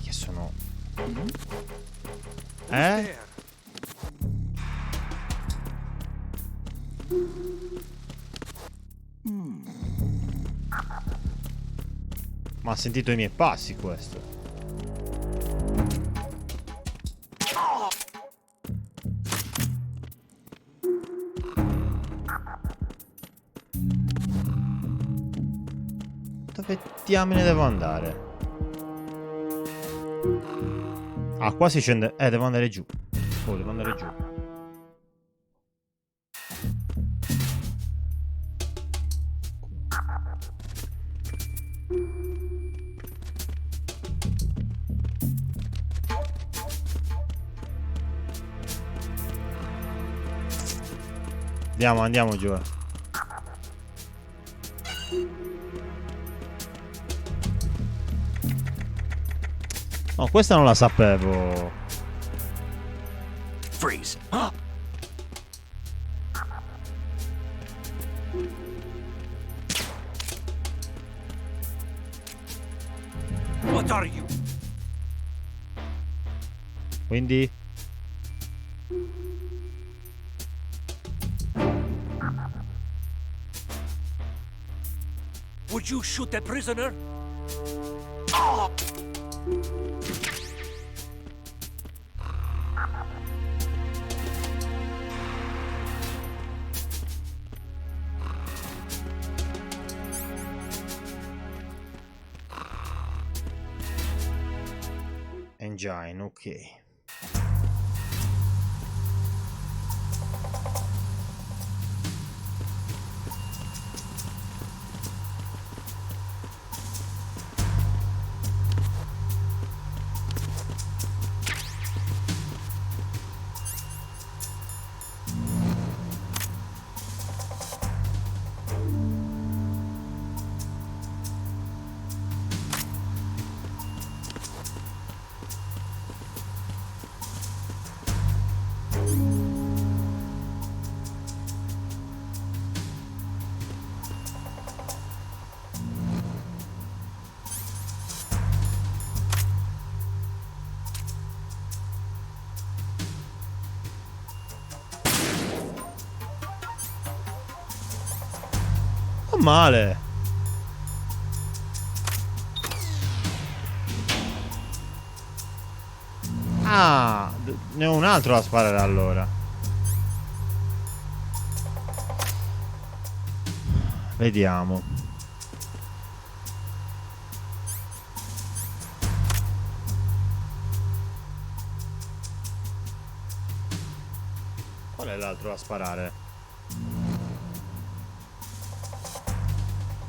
S1: Che sono... Ma ha sentito i miei passi questo. Dove diamine devo andare? Ah, qua si scende. Devo andare giù. Oh, devo andare giù. Andiamo giù. No, questa non la sapevo.
S2: Freeze.
S6: What are you?
S1: Quindi
S6: Would you shoot a prisoner?
S1: engine, ok. Male. Ah, ne ho un altro da sparare allora. Vediamo. Qual è l'altro da sparare?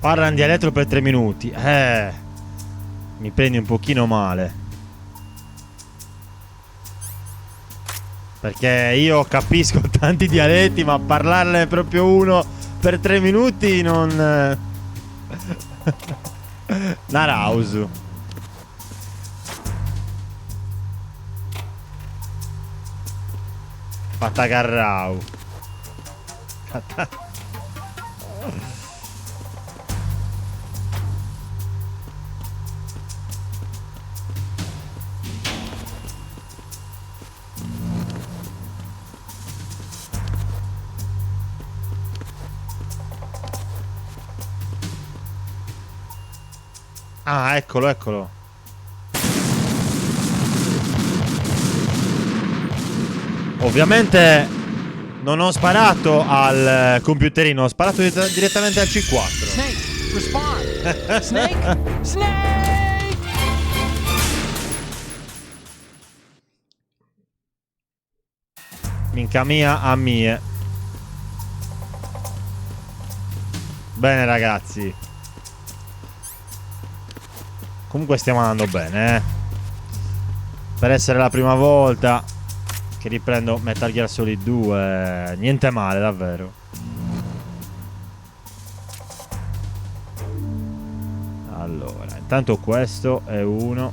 S1: Parla in dialetto per 3 minuti. Mi prendi un pochino male. Perché io capisco tanti dialetti, ma parlarne proprio uno per 3 minuti non... Narausu. Patagarrau. Ah, eccolo, eccolo. Ovviamente non ho sparato al computerino, ho sparato direttamente al C4.
S5: Snake, respond. Snake, Snake.
S1: Minchia mia a mie. Bene ragazzi. Comunque stiamo andando bene, eh. Per essere la prima volta che riprendo Metal Gear Solid 2, niente male davvero. Allora, intanto questo è uno.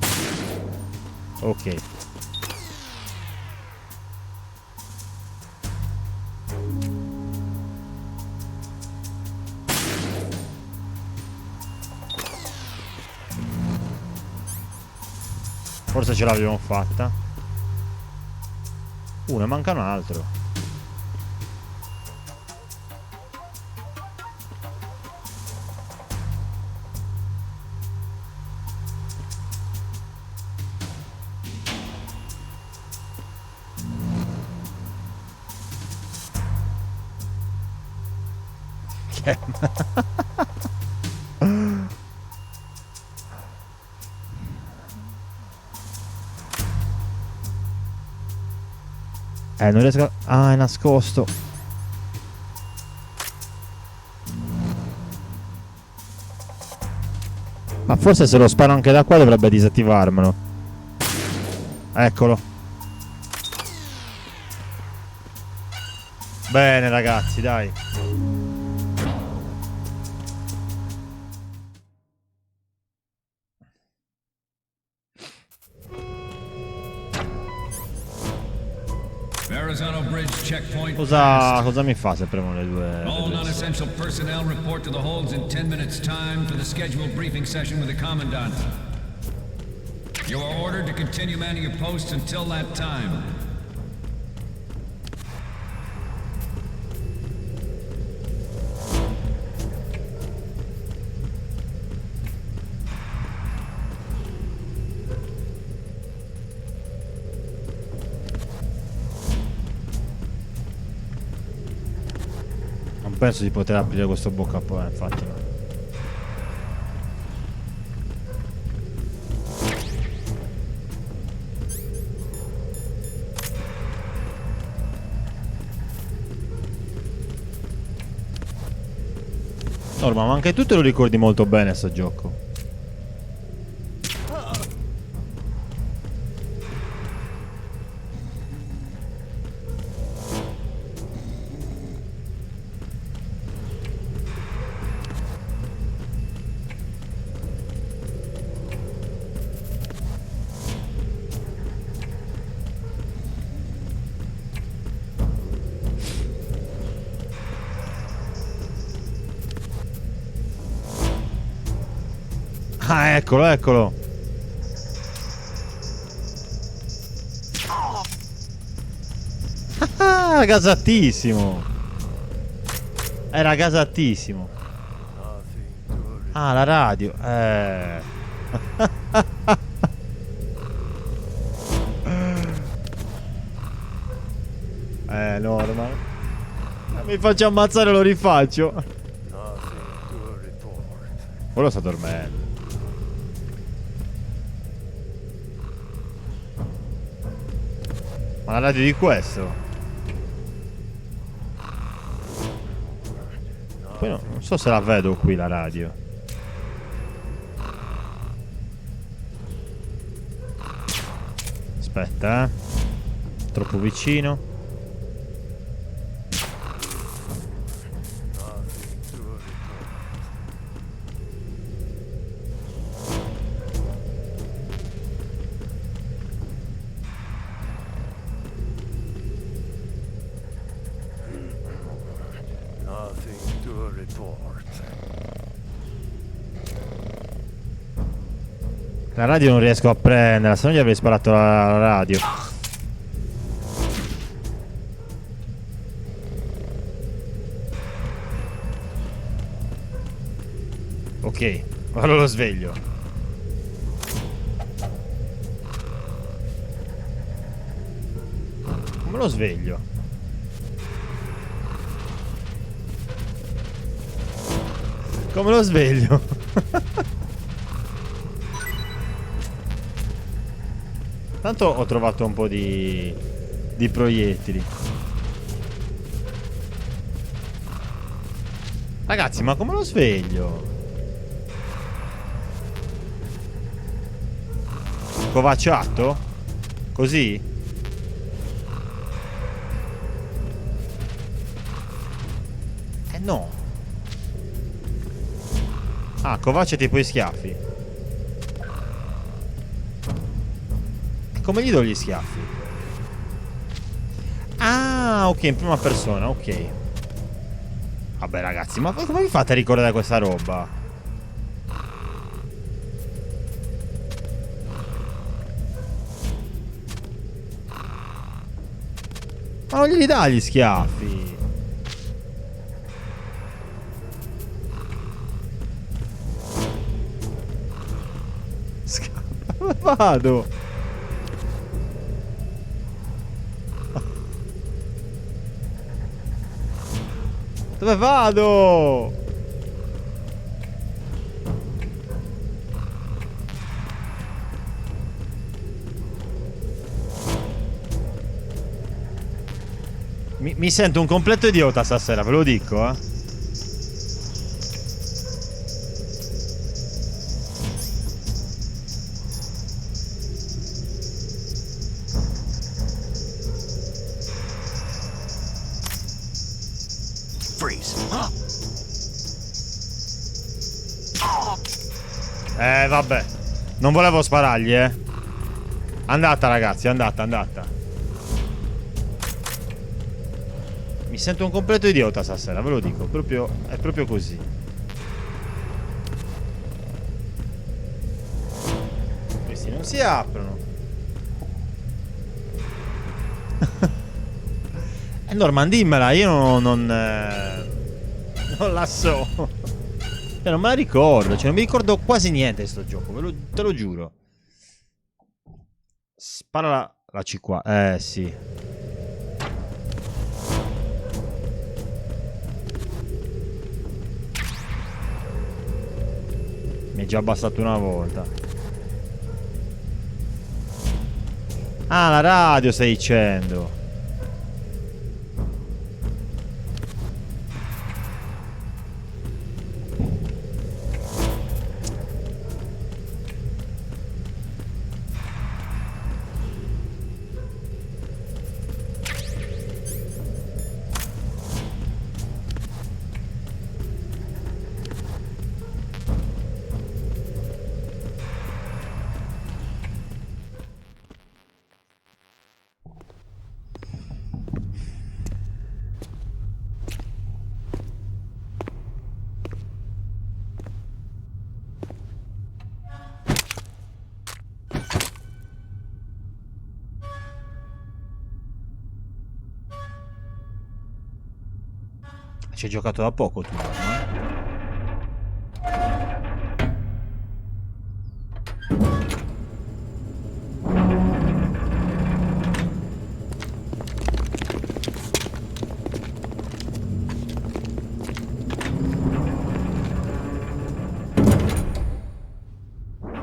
S1: Ok. Forse ce l'abbiamo fatta. Ne manca un altro. Che... non riesco a... Ah, è nascosto. Ma forse se lo sparo anche da qua dovrebbe disattivarmelo. Eccolo. Bene ragazzi, dai. Cosa mi fa se premo le due?
S10: All non-essential personnel report to the holds in 10 minutes time for the scheduled briefing session with the Commandant. You are ordered to continue manning your posts until that time.
S1: Penso di poter aprire questo bocca poi, infatti no. Norma, ma anche tu te lo ricordi molto bene sto gioco. Ah, eccolo, eccolo. Ah, gasatissimo. Era gasatissimo. Ah, la radio. Normal. Mi faccio ammazzare, lo rifaccio. Quello sta dormendo. Ma la radio di questo? Poi no, non so se la vedo qui la radio. Aspetta, troppo vicino. La radio non riesco a prenderla, se no gli avrei sparato la radio. Ok, ora lo sveglio. come lo sveglio? Come lo sveglio? Tanto ho trovato un po' di proiettili. Ragazzi, ma come lo sveglio? Covacciato? Così? No. Ah, covaccia tipo i schiaffi. E come gli do gli schiaffi? Ah, ok, in prima persona, ok. Vabbè ragazzi, ma come vi fate a ricordare questa roba? Ma non glieli dà gli schiaffi? Scappa, dove vado? Dove vado? Mi sento un completo idiota stasera, ve lo dico, vabbè. Non volevo sparargli, Andata, ragazzi, andata. Mi sento un completo idiota stasera, ve lo dico. È proprio così. Questi non si aprono. Norman, dimmela, io non la so. Cioè, non me la ricordo. Cioè, non mi ricordo quasi niente di sto gioco. Te lo giuro. Spara la C4. Sì. Mi è già bastato una volta. Ah, la radio stai dicendo. Ci hai giocato da poco tu,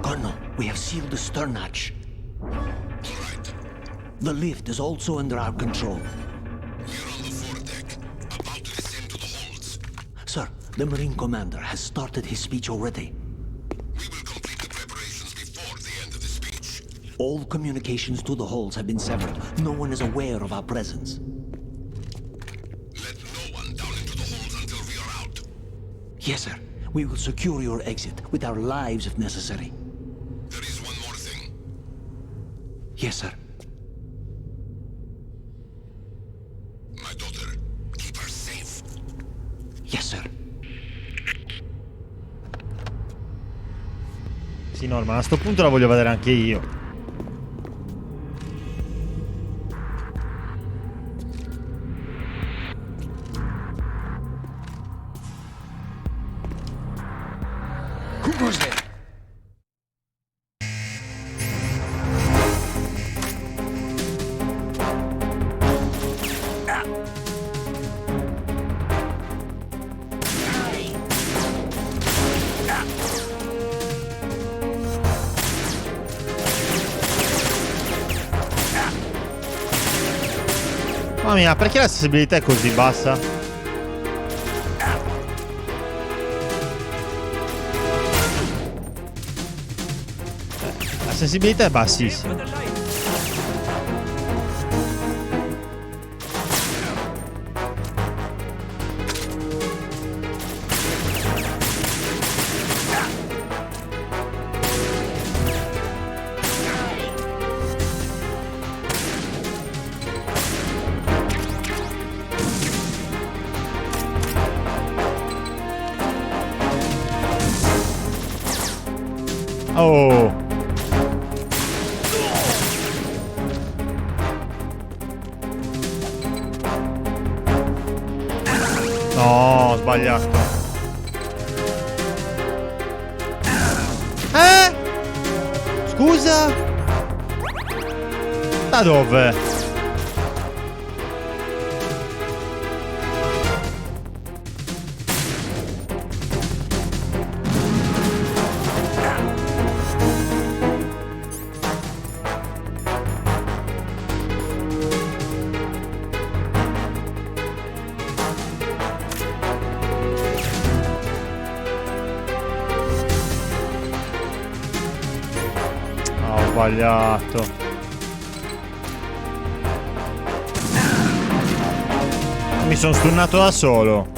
S11: Colonel, we have sealed the stern hatch.
S8: All right.
S11: The lift is also under our control. Sir, the Marine Commander has started his speech already.
S8: We will complete the preparations before the end of the speech.
S11: All communications to the halls have been severed. No one is aware of our presence.
S8: Let no one down into the halls until we are out.
S11: Yes, sir. We will secure your exit with our lives if necessary.
S8: There is one more thing.
S11: Yes, sir.
S8: My daughter, keep her safe.
S11: Yes, sir.
S1: Sì, Norman, a sto punto la voglio vedere anche io.
S7: Cos'è?
S1: Mamma mia, perché la sensibilità è così bassa? La sensibilità è bassissima. Oh. No, ho sbagliato. Scusa? Da dove? Sbagliato. Mi sono stunnato da solo.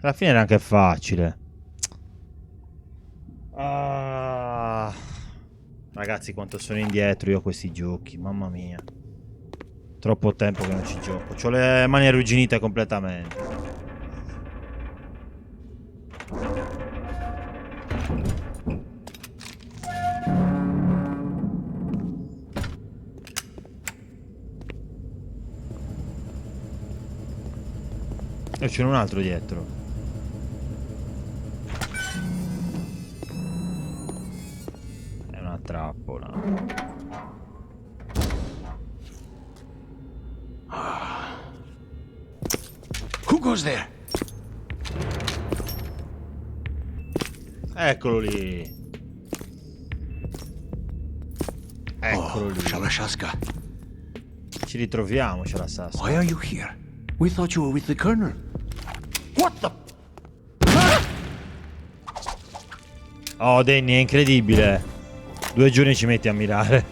S1: Alla fine era anche facile. Ragazzi, quanto sono indietro io a questi giochi, mamma mia. Troppo tempo che non ci gioco. C'ho le mani arrugginite completamente. E c'è un altro dietro. È una trappola.
S7: Who goes there?
S1: Eccolo lì. Eccolo lì.
S7: Shalashaska.
S1: Ci ritroviamo, Shalashaska.
S7: Why are you here? We thought you were with the Colonel. What the?
S1: Oh, Danny, è incredibile. 2 giorni ci metti a mirare.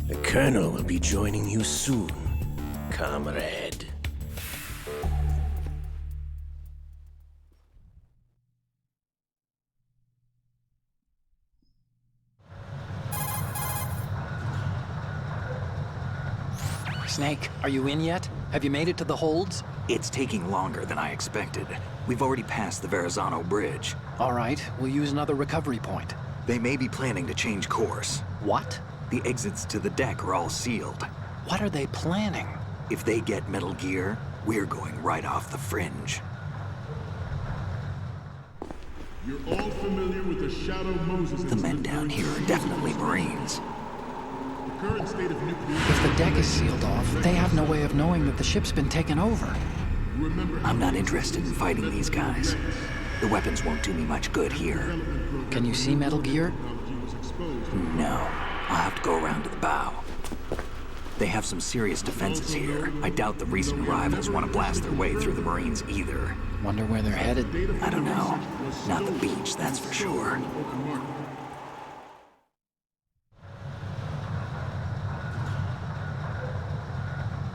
S7: The Colonel will be joining you soon, comrade.
S4: Snake, are you in yet? Have you made it to the holds?
S2: It's taking longer than I expected. We've already passed the Verrazano Bridge.
S4: All right, we'll use another recovery point.
S2: They may be planning to change course.
S4: What?
S2: The exits to the deck are all sealed.
S4: What are they planning?
S2: If they get Metal Gear, we're going right off the fringe.
S12: You're all familiar with the Shadow Moses.
S2: The men down here are definitely Marines.
S12: The current state of nuclear...
S4: If the deck is sealed off, they have no way of knowing that the ship's been taken over.
S2: I'm not interested in fighting these guys. The weapons won't do me much good here.
S4: Can you see Metal Gear?
S2: No. I'll have to go around to the bow. They have some serious defenses here. I doubt the recent arrivals want to blast their way through the Marines either.
S4: Wonder where they're headed?
S2: I don't know. Not the beach, that's for sure.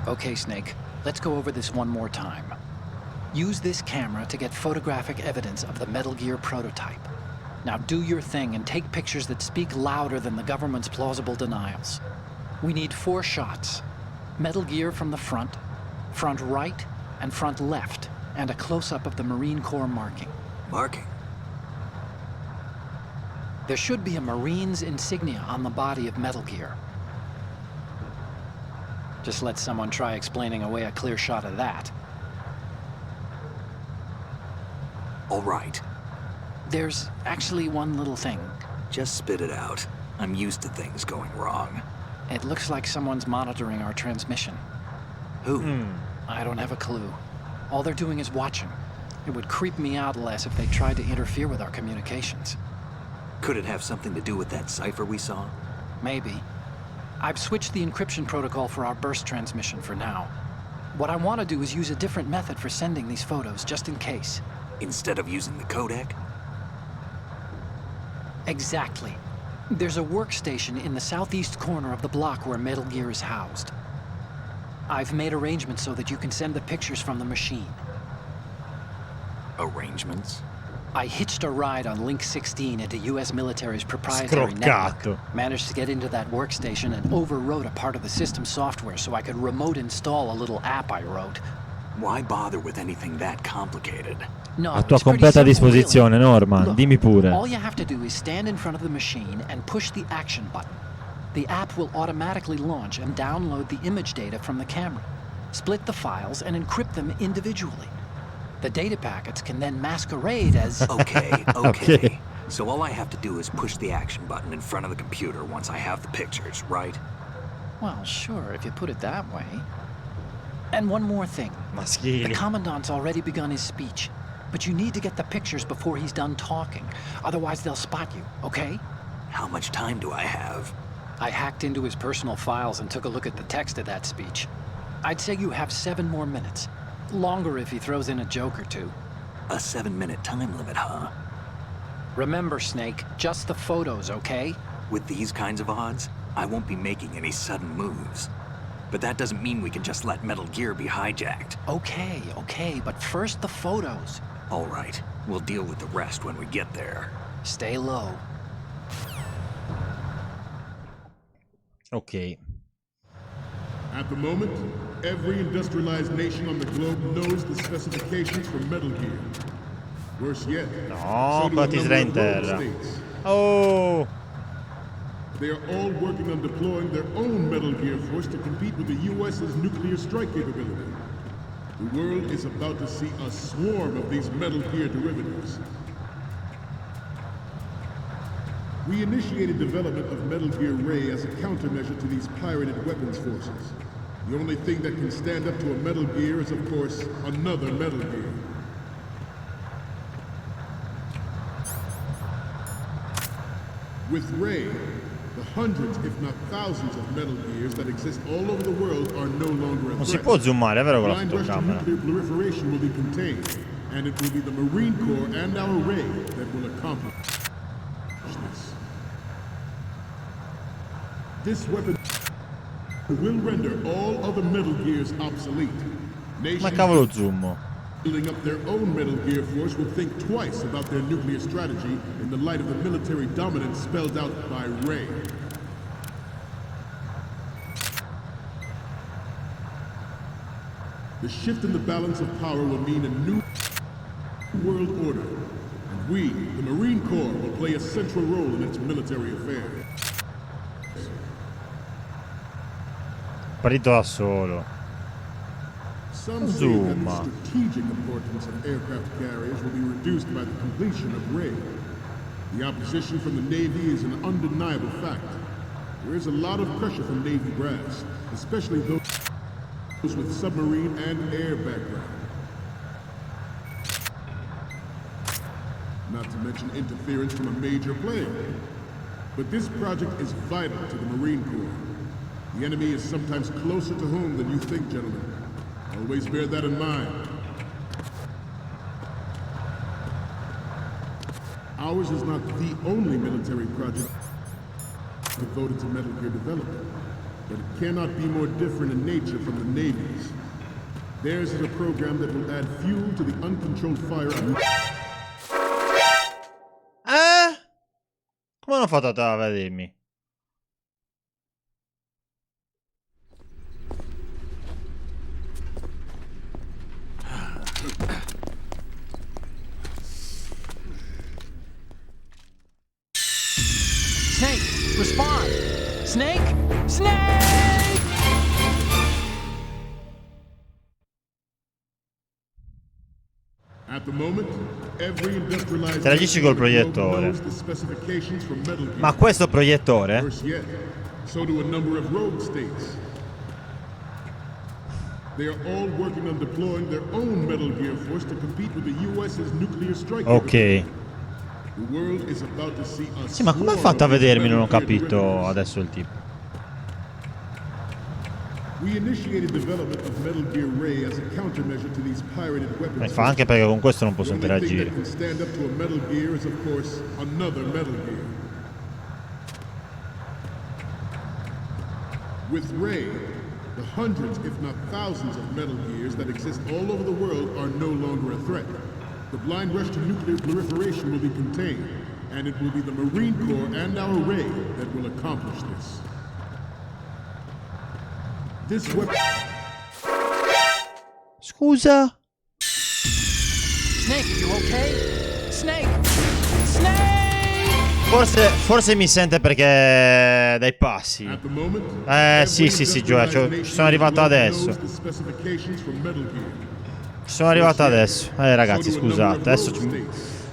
S4: Okay, Snake. Let's go over this one more time. Use this camera to get photographic evidence of the Metal Gear prototype. Now do your thing and take pictures that speak louder than the government's plausible denials. We need 4 shots. Metal Gear from the front right, and front left, and a close-up of the Marine Corps marking.
S11: Marking?
S4: There should be a Marine's insignia on the body of Metal Gear. Just let someone try explaining away a clear shot of that.
S11: All right.
S4: There's actually one little thing.
S11: Just spit it out. I'm used to things going wrong.
S4: It looks like someone's monitoring our transmission.
S11: Who?
S4: I don't have a clue. All they're doing is watching. It would creep me out less if they tried to interfere with our communications.
S11: Could it have something to do with that cipher we saw?
S4: Maybe. I've switched the encryption protocol for our burst transmission for now. What I want to do is use a different method for sending these photos, just in case.
S11: Instead of using the codec?
S4: Exactly. There's a workstation in the southeast corner of the block where Metal Gear is housed. I've made arrangements so that you can send the pictures from the machine.
S11: Arrangements?
S4: I hitched a ride on Link 16 into U.S. military's proprietary network. Managed to get into that workstation and overwrote a part of the system software so I could remote install a little app I wrote.
S11: Why bother with anything that complicated?
S4: No,
S1: a tua completa disposizione, Norman.
S4: Look,
S1: Dimmi pure.
S4: All you have to do is stand in front of the machine and push the action button. The app will automatically launch and download the image data from the camera, split the files, and encrypt them individually. The data packets can then masquerade as...
S11: Okay. So all I have to do is push the action button in front of the computer once I have the pictures, right?
S4: Well, sure, if you put it that way. And one more thing.
S1: Maschili.
S4: The Commandant's already begun his speech, but you need to get the pictures before he's done talking. Otherwise, they'll spot you, okay?
S11: How much time do I have?
S4: I hacked into his personal files and took a look at the text of that speech. I'd say you have 7 more minutes. Longer if he throws in a joke or two.
S11: A 7-minute time limit, huh?
S4: Remember, Snake, just the photos, okay?
S11: With these kinds of odds, I won't be making any sudden moves. But that doesn't mean we can just let Metal Gear be hijacked.
S4: Okay, but first the photos.
S11: All right, we'll deal with the rest when we get there.
S4: Stay low.
S1: Ok.
S12: At the moment, every industrialized nation on the globe knows the specifications for Metal Gear. Worse yet,
S1: No,
S12: so do a
S1: battista
S12: number
S1: in
S12: of
S1: terra.
S12: rogue states.
S1: Oh!
S12: They are all working on deploying their own Metal Gear force to compete with the U.S.'s nuclear strike capability. The world is about to see a swarm of these Metal Gear derivatives. We initiated development of Metal Gear Ray as a countermeasure to these pirated weapons forces. The only thing that can stand up to a Metal Gear is, of course, another Metal Gear. With Ray, the hundreds, if not thousands, of Metal Gears that exist all over the world are no longer a
S1: Non si
S12: threat.
S1: può zoomare, è vero, con la
S12: Blind rush to
S1: fotocamera.
S12: nuclear proliferation will be contained, and it will be the Marine Corps and our Ray that will accomplish this. This weapon will render all other Metal Gears obsolete.
S1: Ma cavolo zoom?
S12: Building up their own Metal Gear force will think twice about their nuclear strategy in the light of the military dominance spelled out by Ray. The shift in the balance of power will mean a new world order, and we, the Marine Corps, will play a central role in its military affairs.
S1: Partito da solo.
S12: Some say that the strategic importance of aircraft carriers will be reduced by the completion of Ray. The opposition from the Navy is an undeniable fact. There is a lot of pressure from Navy brass, especially those with submarine and air background. Not to mention interference from a major player. But this project is vital to the Marine Corps. The enemy is sometimes closer to home than you think, gentlemen. Always bear that in mind. Ours is not the only military project devoted to Metal Gear development, but it cannot be more different in nature from the Navy's. Theirs is a program that will add fuel to the uncontrolled fire of...
S1: Come hanno fatto a vedermi?
S5: Snake, respond! Snake! Snake!
S12: At the moment, every industrialized
S1: Interagisci col proiettore. Ma questo proiettore?
S12: So do a number of rogue states. They are all working on deploying their own Metal Gear force to compete with the US's nuclear strike.
S1: Ok.
S12: The world is about to see a
S1: Sì, ma come ha fatto a vedermi? Non ho capito adesso il tipo.
S12: We initiated development of Metal Gear Ray as a countermeasure to these pirated weapons.
S1: Fa anche perché con questo non posso interagire.
S12: The only thing that can stand up to a Metal Gear is, of course, another Metal Gear. With Ray, the hundreds, if not thousands, of Metal Gears that exist all over the world are no longer a threat. The blind rush to nuclear proliferation will be contained, and it will be the Marine Corps and our Ray that will accomplish this. This weapon...
S1: Scusa?
S5: Snake, you okay? Snake! Snake!
S1: Forse mi sente perché dai passi. Sì, Gioia, ci sono arrivato adesso. Ci sono arrivato adesso. Ragazzi, scusate, adesso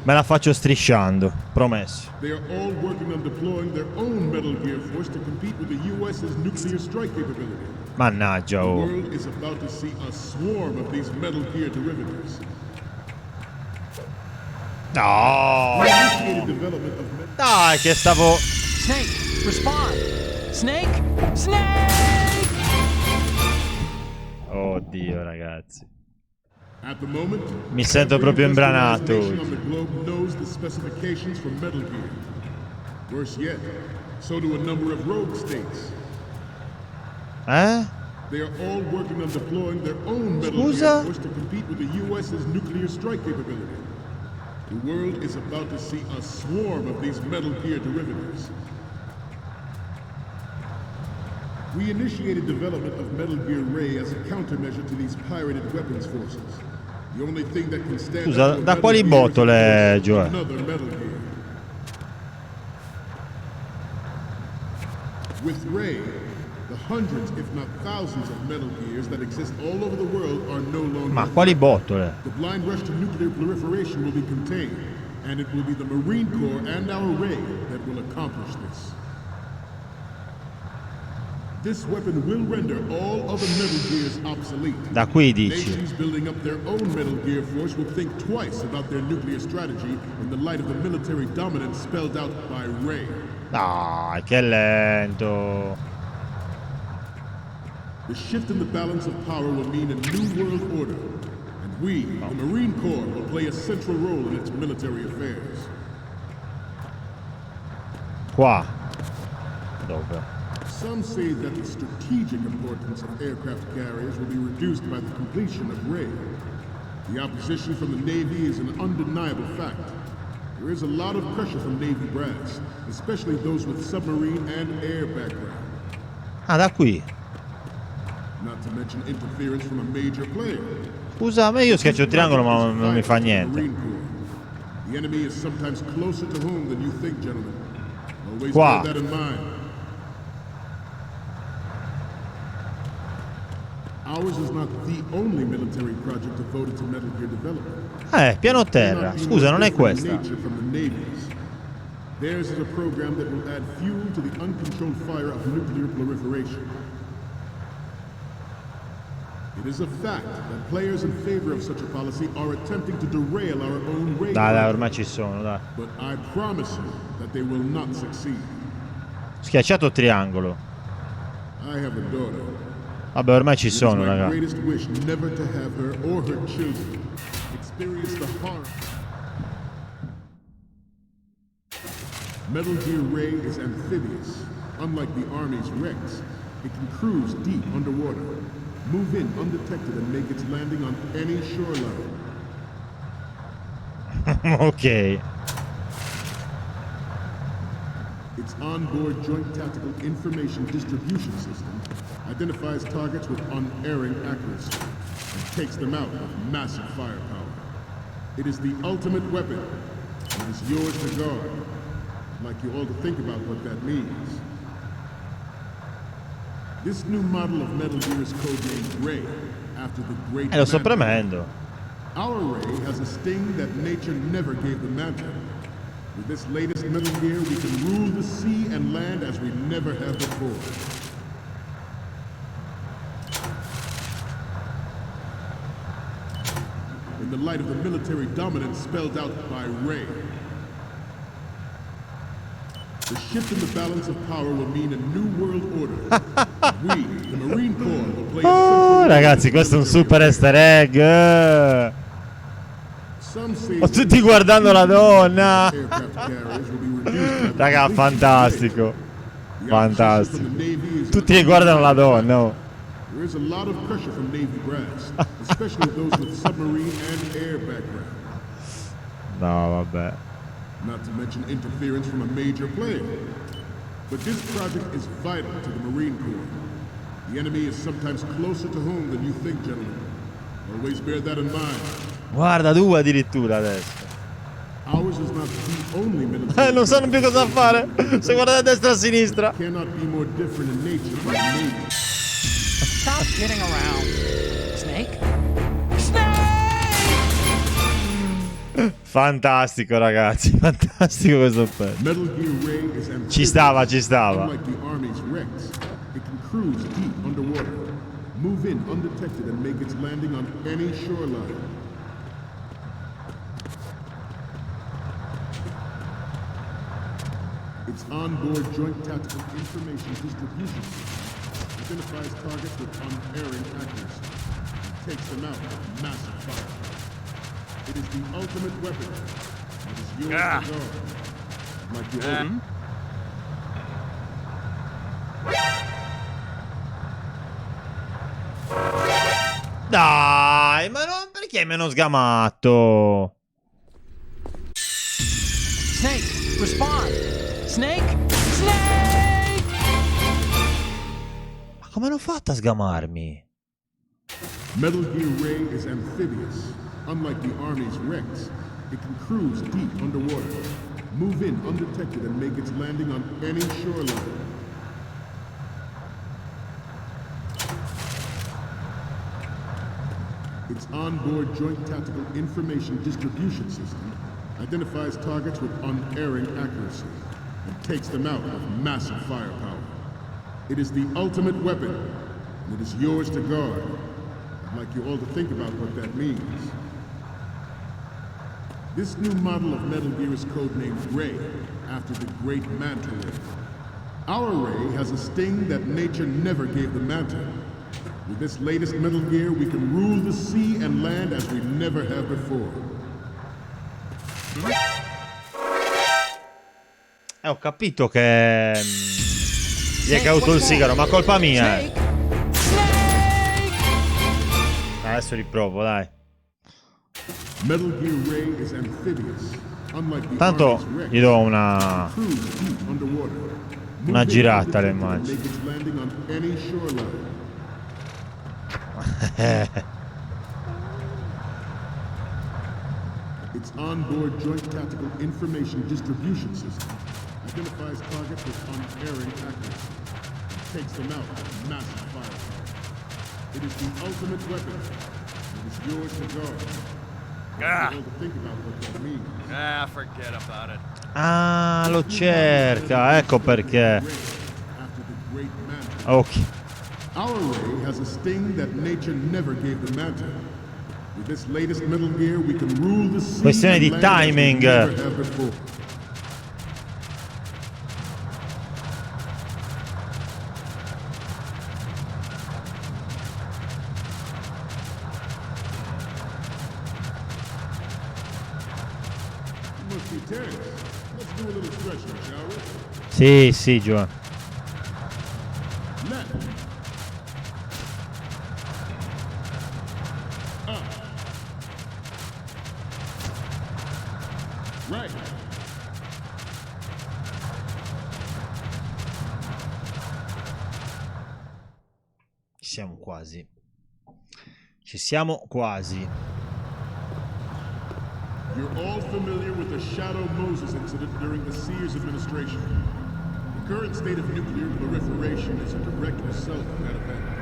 S1: me la faccio strisciando, promesso.
S12: They are all working on deploying their own Metal Gear force to compete with the US's nuclear strike capability.
S1: Mannaggia,
S12: The
S1: oh.
S12: world is about to see a swarm of these Metal Gear derivatives.
S1: No! Dai, che stavo...
S5: Snake, respond! Snake! Snake!
S1: Oddio, ragazzi.
S12: At the moment,
S1: Mi sento proprio imbranato.
S12: on the globe knows the specifications for Metal Gear. Worse yet, so do a number of rogue states. They are all working on deploying their own Metal Gear force to compete with the US's nuclear strike capability. The world is about to see a swarm of these Metal Gear derivatives. We initiated development of Metal Gear Ray as a countermeasure to these pirated weapons forces. The only thing that can stand
S1: Scusa,
S12: up to
S1: da
S12: a
S1: quali
S12: Metal Gear
S1: botole,
S12: is
S1: Gioia?
S12: another Metal Gear. With Ray, the hundreds, if not thousands, of Metal Gears that exist all over the world are no longer.
S1: Ma quali botole?
S12: The blind rush to nuclear proliferation will be contained, and it will be the Marine Corps and our Ray that will accomplish this. This weapon will render all other Metal Gears obsolete.
S1: Da qui dici.
S12: Nations building up their own Metal Gear force will think twice about their nuclear strategy in the light of the military dominance spelled out by Ray.
S1: Dai, che lento.
S12: The shift in the balance of power will mean a new world order, and we, the Marine Corps, will play a central role in its military affairs.
S1: Qua. Dove?
S12: Some say that the strategic importance of aircraft carriers will be reduced by the completion of Ray. The opposition from the Navy is an undeniable fact. There is a lot of pressure from Navy brass, especially those with submarine and air background.
S1: Ah, da qui.
S12: Not to mention interference from a major player.
S1: Scusa, ma io schiaccio il triangolo ma non mi fa niente.
S12: The enemy is sometimes closer to home than you think, gentlemen. Always
S1: Qua.
S12: bear that in mind. Ours is not the only military project devoted to Metal Gear development.
S1: Piano terra. Scusa, non è questa.
S12: Theirs is a program that will add fuel to the uncontrolled fire of nuclear proliferation. It is a fact that players in favor of such a policy are attempting to derail our own Ray.
S1: Dai, ormai ci sono, dai.
S12: But I promise you that they will not succeed.
S1: Schiacciato triangolo.
S12: I have a daughter.
S1: Vabbè, ormai ci sono,
S12: my
S1: raga.
S12: greatest wish never to have her or her children experience the horror. Metal Gear Ray is amphibious. Unlike the Army's Rex, it can cruise deep underwater. Move in undetected and make its landing on any shoreline.
S1: Ok.
S12: Its onboard joint tactical information distribution system identifies targets with unerring accuracy and takes them out with massive firepower. It is the ultimate weapon, and it is yours to guard. I'd like you all to think about what that means. This new model of Metal Gear is codenamed Ray, after the great
S1: Lo sto
S12: Manta.
S1: premendo.
S12: Our Ray has a sting that nature never gave the Manta. With this latest Metal Gear, we can rule the sea and land as we never have before. In the light of the military dominance spelled out by Ray, the shift in the balance of power will mean a new world order. We, the Marine Corps, will play a central
S1: Ragazzi, questo è un super easter egg. Ho tutti guardando la donna. Raga, fantastico. Fantastico. Tutti che guardano la donna. Oh.
S12: There is a lot of pressure from Navy brass, especially those with submarine and air background.
S1: No, vabbè.
S12: Not to mention interference from a major player. But this project is vital to the Marine Corps. The enemy is sometimes closer to home than you think, gentlemen. Always bear that in mind.
S1: Guarda, due addirittura adesso.
S12: Ours is not the only military.
S1: Non sanno più cosa fare. Se guardate a destra e a sinistra.
S12: Cannot be more different in nature from the Navy.
S5: Stop kidding around. Snake?
S1: Fantastico, ragazzi. Fantastico questo pezzo.
S12: Metal Gear Ray is
S1: Ci stava, ci stava.
S12: Unlike the Army's Rex, it can cruise deep underwater, move in undetected, and make its landing on any shoreline. Its onboard joint tactical information distribution system identifies targets with unerring accuracy and takes them out with massive firepower. It is the ultimate weapon. It is yours to guard. Like your own.
S1: Dai, ma non, perché è meno sgamato?
S5: Snake, respond! Snake! Snake!
S1: Ma come hanno fatto a sgamarmi?
S12: Metal Gear Ray is amphibious. Unlike the Army's Rex, it can cruise deep underwater, move in undetected, and make its landing on any shoreline. Its onboard joint tactical information distribution system identifies targets with unerring accuracy and takes them out with massive firepower. It is the ultimate weapon, and it is yours to guard. I'd like you all to think about what that means. This new model of Metal Gear is codenamed Ray, after the great Manta Ray. Our Ray has a sting that nature never gave the Manta. With this latest Metal Gear, we can rule the sea and land as we never have before.
S1: Ho capito che gli è caduto il sigaro, ma colpa mia. Adesso riprovo, dai.
S12: Metal Gear Ray is amphibious. Unlike the
S1: Tanto
S12: Army's Rex,
S1: gli do una girata alle immagini.
S12: make its landing on any shoreline. Its onboard joint tactical information distribution system identifies targets with unerring accuracy and takes them out with massive firepower. It is the ultimate weapon. It is yours to guard. To think about what that means.
S13: Forget about it.
S1: Ah, lo cerca, ecco perché. Ok.
S12: Our Ray has a sting that nature never gave the Manta. With this latest Metal Gear, we can rule the sea.
S1: Questione di
S12: and land as we
S1: timing.
S12: never have before. You must be tense. Let's do a little stretching, shall we?
S1: Sì, sì, Giovanni.
S12: Left. Right.
S1: Ci siamo quasi. Ci siamo quasi.
S12: You're all familiar with the Shadow Moses incident during the Sears administration. The current state of nuclear proliferation is a direct result of that event.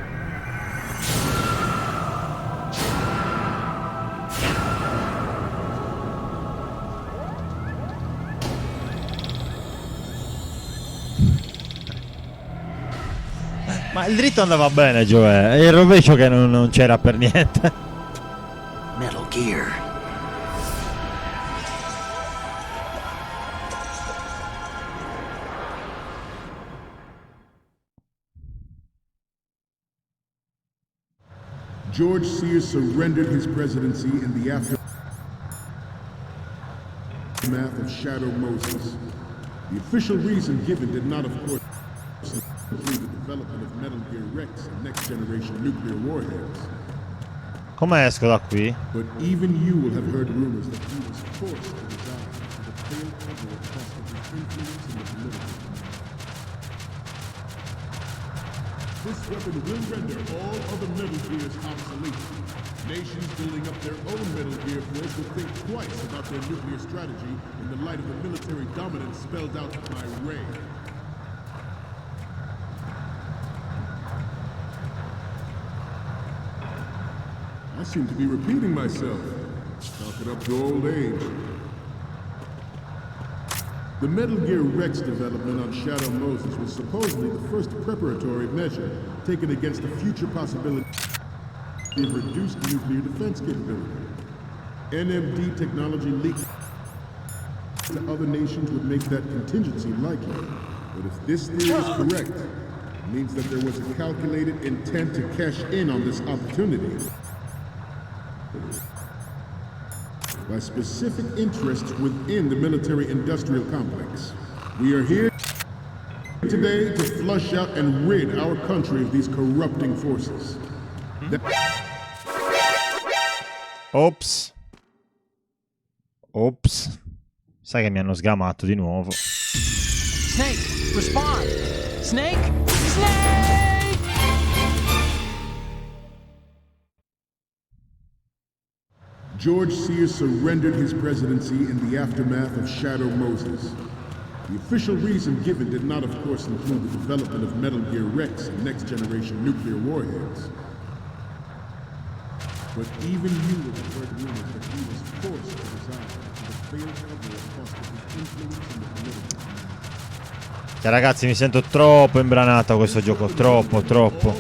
S1: Ma il dritto andava bene, Joe. E il rovescio che non c'era per niente.
S11: Metal Gear.
S12: George Sears surrendered his presidency in the aftermath of Shadow Moses. The official reason given did not, of course, include the development of Metal Gear Rex and next-generation nuclear warheads.
S1: Come esco da qui?
S12: But even you will have heard rumors that he was forced to resign to the failed cover of possible influence in the political. This weapon will render all other Metal Gears obsolete. Nations building up their own Metal Gear force will think twice about their nuclear strategy in the light of the military dominance spelled out by Ray. I seem to be repeating myself. Chalk it up to old age. The Metal Gear Rex development on Shadow Moses was supposedly the first preparatory measure taken against the future possibility of reduced nuclear defense capability. NMD technology leaked to other nations would make that contingency likely. But if this theory is correct, it means that there was a calculated intent to cash in on this opportunity by specific interests within the military-industrial complex. We are here today to flush out and rid our country of these corrupting forces.
S1: Ops. Ops. Sai che mi hanno sgamato di nuovo.
S5: Snake, respond! Snake! Snake!
S12: George Sears surrendered his presidency in the aftermath of Shadow Moses. The official reason given did not, of course, include the development of Metal Gear Rex and next-generation nuclear warheads. But even you will have heard rumors that he was forced to resign to the failed cover of possible influence in the political.
S1: Cioè, ragazzi, mi sento troppo imbranato a questo gioco, troppo.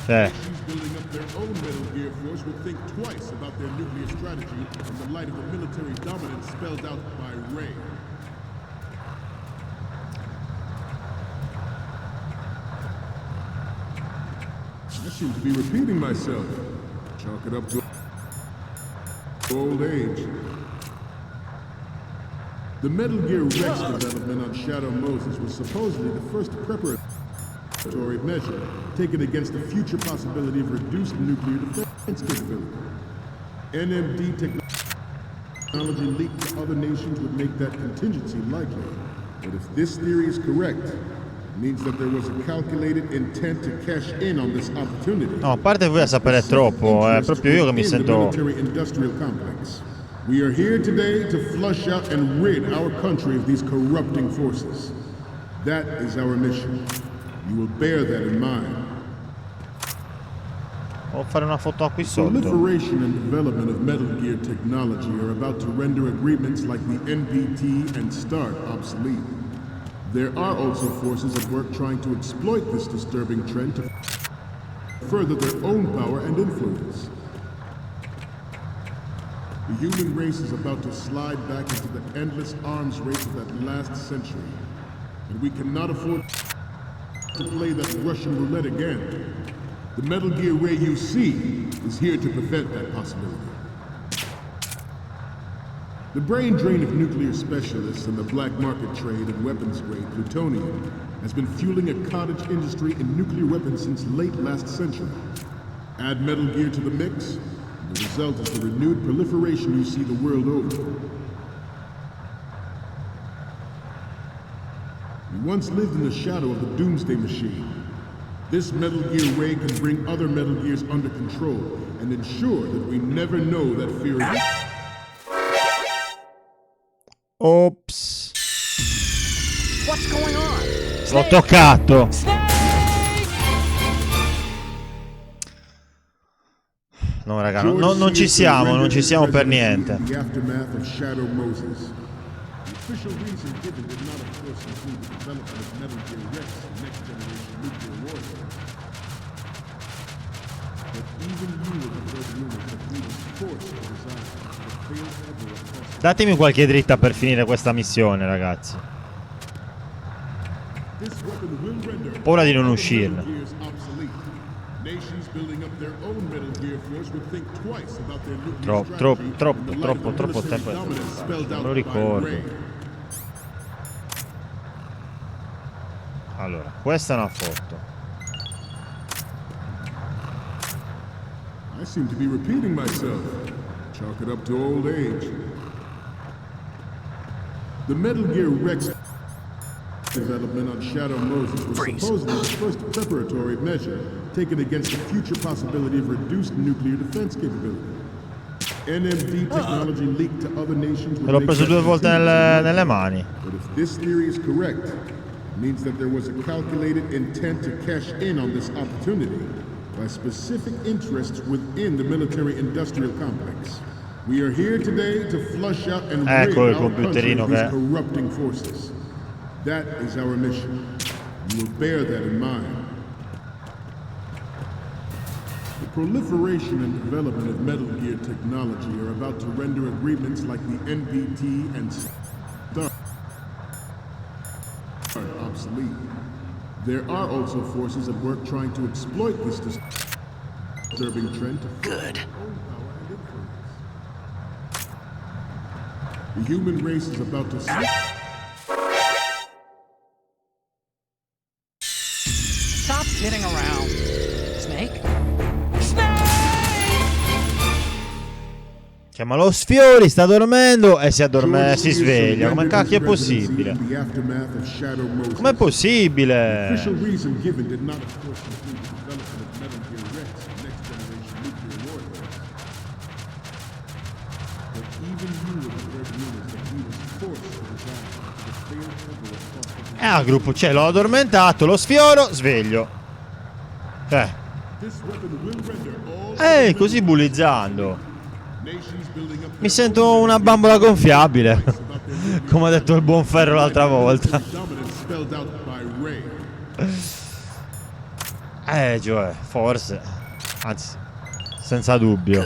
S1: Cioè,
S12: would think twice about their nuclear strategy in the light of the military dominance spelled out by Ray. I seem to be repeating myself. Chalk it up to old age. The Metal Gear Rex development on Shadow Moses was supposedly the first preparatory measure taken against the future possibility of reduced nuclear defense capability. NMD technology leaked to other nations would make that contingency likely. But if this theory is correct, it means that there was a calculated intent to cash in on this opportunity.
S1: no, a parte voi a sapere troppo, è proprio io che mi sento...
S12: Military-industrial complex. We are here today to flush out and rid our country of these corrupting forces. That is our mission. You will bear that in mind.
S1: Devo fare una foto qui
S12: The
S1: sotto.
S12: proliferation and development of Metal Gear technology are about to render agreements like the NPT and START obsolete. There are also forces at work trying to exploit this disturbing trend to further their own power and influence. The human race is about to slide back into the endless arms race of that last century, and we cannot afford to play that Russian roulette again. The Metal Gear Ray you see is here to prevent that possibility. The brain drain of nuclear specialists and the black market trade in weapons-grade plutonium has been fueling a cottage industry in nuclear weapons since late last century. Add Metal Gear to the mix, and The result is the renewed proliferation you see the world over. We once lived in the shadow of the Doomsday Machine. This Metal Gear ray can bring other Metal Gears under control and ensure that we never know that fear is...
S1: Ops.
S5: What's going on?
S1: L'ho toccato. No, raga, non ci siamo per niente.
S12: The aftermath of Shadow Moses. The official reason given did not, of course, include the development of Metal Gear Rex and next generation nuclear warfare. But even you have heard rumors that he was forced to resign, but failed ever across the...
S1: Datemi qualche dritta per finire questa missione, ragazzi.
S12: This weapon will render
S1: Paura di non uscirne.
S12: Nations building up their own Metal Gear force would think twice about their nuclear
S1: Troppo tempo. Non lo ricordo. Allora, questa è una foto.
S12: I seem to be repeating myself. Chalk it up to old age. The Metal Gear Rex development on Shadow Moses was supposedly the first preparatory measure taken against the future possibility of reduced nuclear defense capability. NMD technology leaked to other nations.
S1: Me l'ho preso 2 volte nelle mani.
S12: But if this theory is correct, it means that there was a calculated intent to cash in on this opportunity by specific interests within the military-industrial complex. We are here today to flush out and rid our country of these corrupting forces. That is our mission. You will bear that in mind. The proliferation and development of Metal Gear technology are about to render agreements like the NPT and START obsolete. There are also forces at work trying to exploit this disturbing trend to
S5: Good.
S12: The human race is about to
S5: Stop kidding around. Snake?
S1: Chiama lo Sfiori, sta dormendo e si sveglia. Come cacchio è possibile? Com'è possibile? Al gruppo c'è, l'ho addormentato, lo sfioro, sveglio. Così bullizzando. Mi sento una bambola gonfiabile, come ha detto il buon Ferro l'altra volta. Gioè, forse. Anzi, senza dubbio.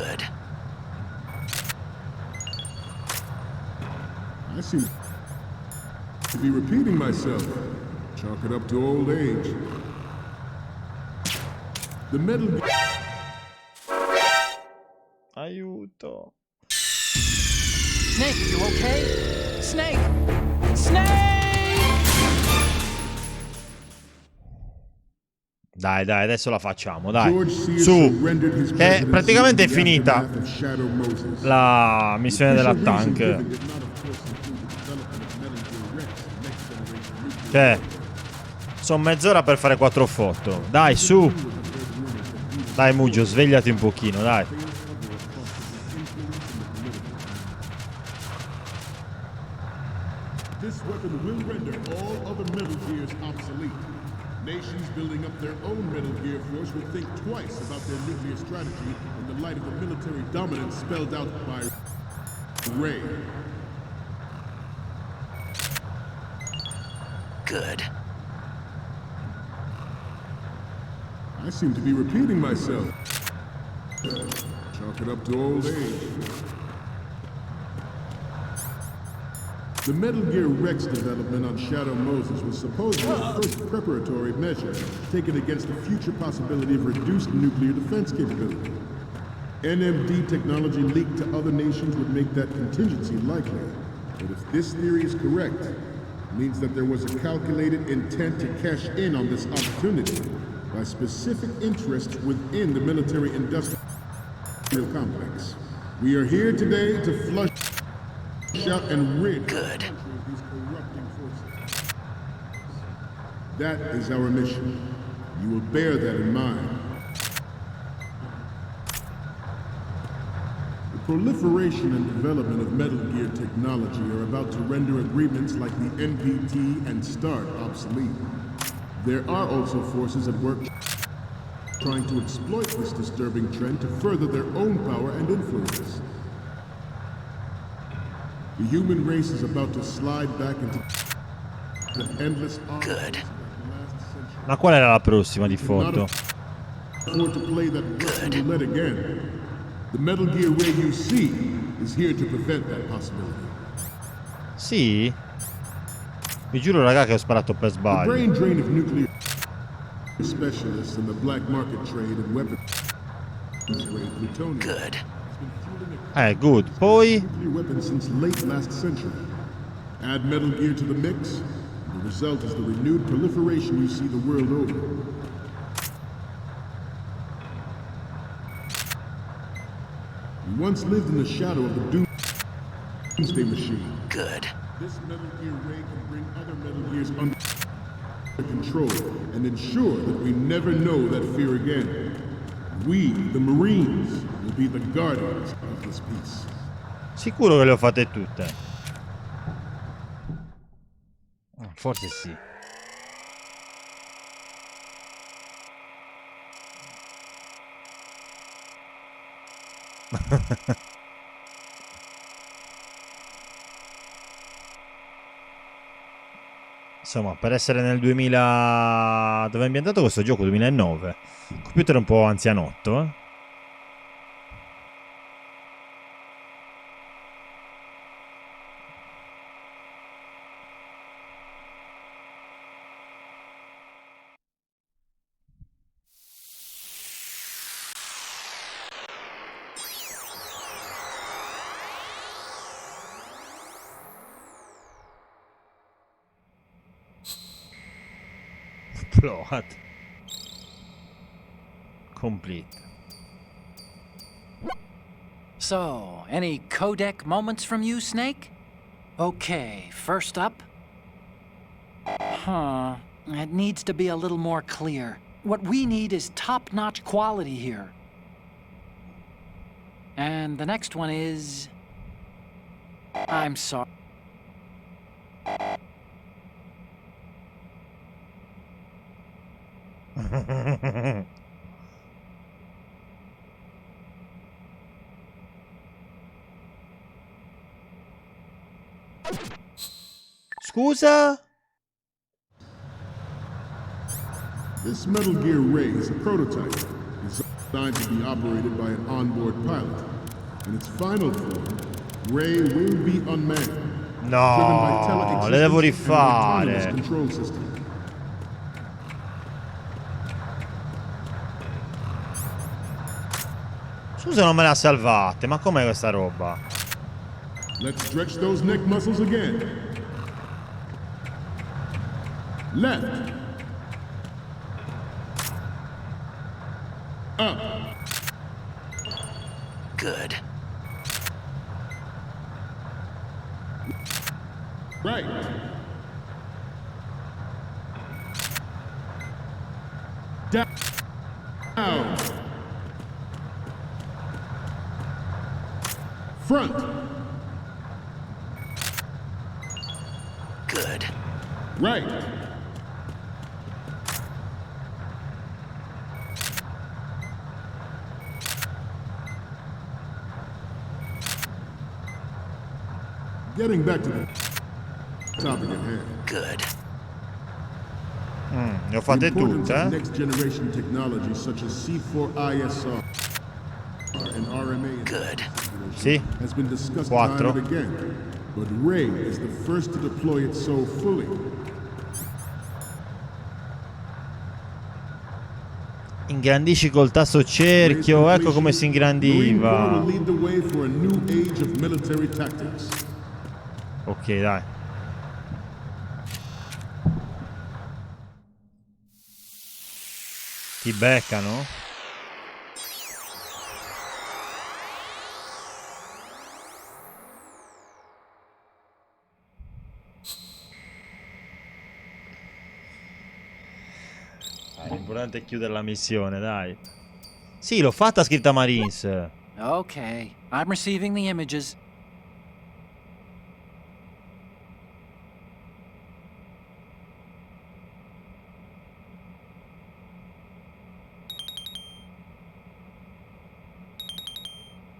S12: I seem to be repeating myself. Chalk it up to old age. The Metal
S1: Aiuto.
S5: Snake, you okay? Snake! Snake!
S1: Dai, adesso la facciamo, dai. Su, che praticamente è finita la missione della tank. Cioè, sono mezz'ora per fare 4 foto. Dai, su. Dai, Muggio, svegliati un pochino, dai.
S12: This weapon will render all other Metal Gears obsolete. Nations building up their own Metal Gear force will think twice about their nuclear strategy in the light of the military dominance spelled out by Ray.
S5: Good.
S12: I seem to be repeating myself. Chalk it up to old age. The Metal Gear Rex development on Shadow Moses was supposedly the first preparatory measure taken against the future possibility of reduced nuclear defense capability. NMD technology leaked to other nations would make that contingency likely. But if this theory is correct, it means that there was a calculated intent to cash in on this opportunity by specific interests within the military industrial. complex. We are here today to flush out and rid the country of these corrupting forces. That is our mission. You will bear that in mind. The proliferation and development of Metal Gear technology are about to render agreements like the NPT and START obsolete. There are also forces at work trying to exploit this disturbing trend to further their own power and influence. The human race is about to slide back into the endless arms.
S1: Ma qual era la prossima di foto?
S12: Afford to play that Russian roulette again. The Metal Gear Ray you see is here to prevent that possibility.
S1: Sì? Vi giuro raga che ho sparato per
S12: The
S1: sbaglio.
S12: brain drain of nuclear specialists in the black market trade and weapons grade plutonium.
S1: Good. Poi
S12: Nuclear weapons since late last century. Add Metal Gear to the mix, the result is the renewed proliferation you see the world over. We once lived in the shadow of the Doomsday Machine. This Metal Gear Ray can bring other Metal Gears under control and ensure that we never know that fear again. We, the Marines, will be the guardians of this peace.
S1: sicuro che le ho fatte tutte. Forse sì. Insomma, per essere nel 2000... Dove è ambientato questo gioco? 2009. Il computer è un po' anzianotto, eh? Plot. Complete.
S5: So, any codec moments from you, Snake? Okay, first up. It needs to be a little more clear. What we need is top-notch quality here. And the next one is... I'm sorry.
S1: Scusa?
S12: This Metal Gear Ray is a prototype designed to be operated by an onboard pilot. In its final form, Ray will be unmanned.
S1: No, le devo rifare.
S12: Control system.
S1: Scusa, non me le ha salvate, ma com'è questa roba?
S12: Let's stretch those neck muscles again. Left. Up.
S5: Good.
S12: Right. Down. Front.
S5: Good.
S12: Right. Getting back to the topic at hand.
S5: Good.
S1: Ne ho fatte tutte, eh?
S12: Next generation technology such as C4ISR and RMA
S1: Good. Sì.
S12: has been discussed
S1: 4.
S12: time and again, but Ray is the first to deploy it so fully.
S1: Ingrandisci col tasto cerchio, ecco come si ingrandiva. Ok, dai. Ti beccano? L'importante è chiudere la missione, dai. Sì, l'ho fatta scritta Marines.
S5: Okay, I'm receiving the images.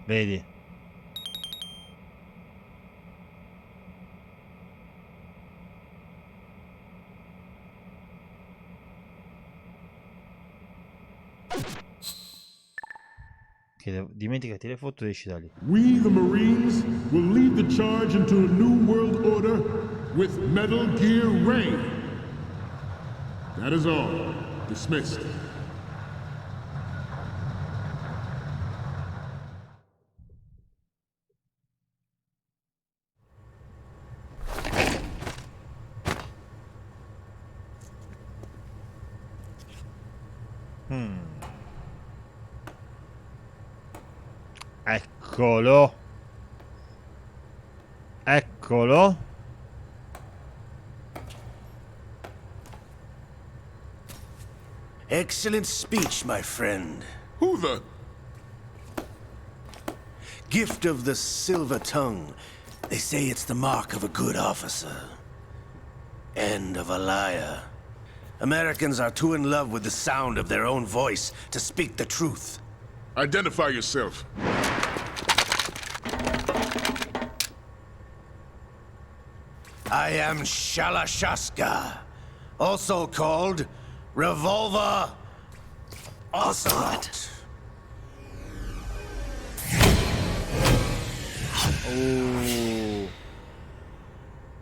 S1: Vedi? Dimenticati le foto e esci da lì.
S12: We, the Marines, will lead the charge into a new world order with Metal Gear Ray. That is all. Dismissed.
S1: Eccolo. Eccolo.
S7: Excellent speech, my friend.
S12: Who the?
S7: Gift of the silver tongue. They say it's the mark of a good officer. And of a liar. Americans are too in love with the sound of their own voice to speak the truth.
S12: Identify yourself.
S7: I am Shalashaska, also called Revolver Ocelot.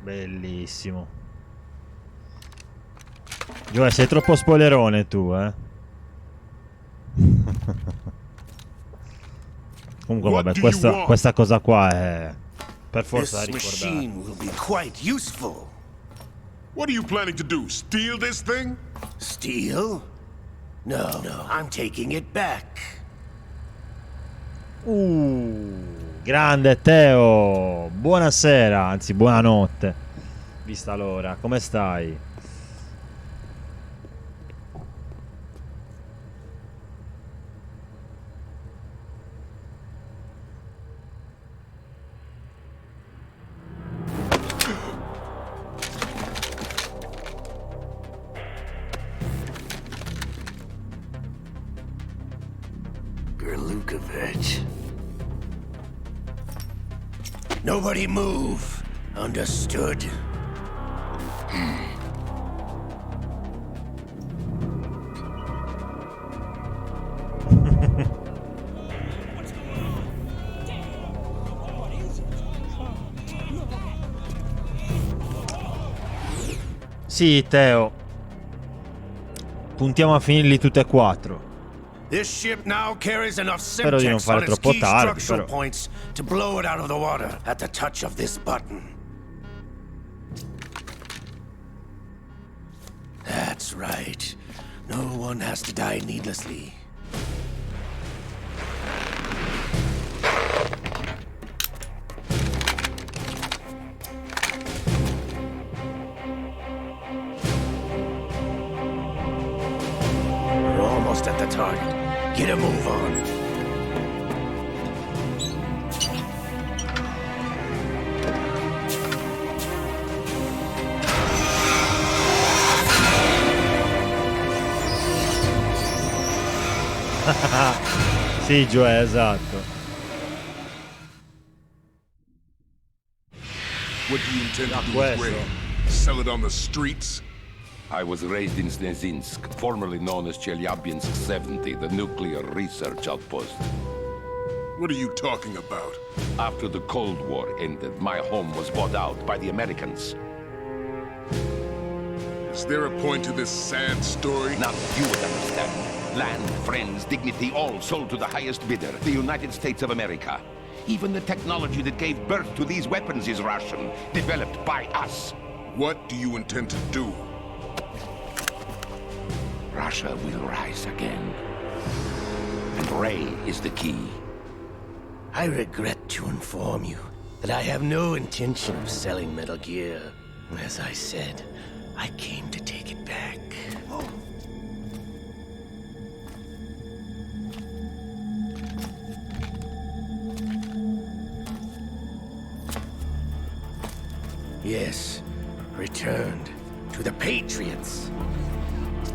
S1: Bellissimo. Gioia, sei troppo spoilerone tu, eh. Comunque vabbè, questa cosa qua è per forza da ricordare.
S7: Machine will be quite useful.
S12: What are you planning to do? Steal this thing?
S7: Steal? No, I'm taking it back.
S1: Grande Teo, buonasera, anzi buonanotte, vista l'ora, come stai?
S7: Nobody move. Understood?
S1: Sì, Teo. Puntiamo a finirli tutti e quattro.
S7: This ship now carries enough
S1: Spero di non
S7: simchecks
S1: fare
S7: on its
S1: troppo
S7: key
S1: tardi,
S7: structural
S1: però.
S7: points to blow it out of the water at the touch of this button. That's right. No one has to die needlessly. We're almost at the target. Get a move on.
S1: Sì, Gioè, esatto.
S12: What do you intend to do with Ray? Sell it on the streets?
S3: I was raised in Snezinsk, formerly known as Chelyabinsk 70, the nuclear research outpost.
S12: What are you talking about?
S3: After the Cold War ended, my home was bought out by the Americans.
S12: Is there a point to this sad story?
S3: Now you would understand. Land, friends, dignity, all sold to the highest bidder, the United States of America. Even the technology that gave birth to these weapons is Russian, developed by us.
S12: What do you intend to do?
S3: Russia will rise again. And Ray is the key.
S7: I regret to inform you that I have no intention of selling Metal Gear. As I said, I came to take it back. Yes, returned to the Patriots.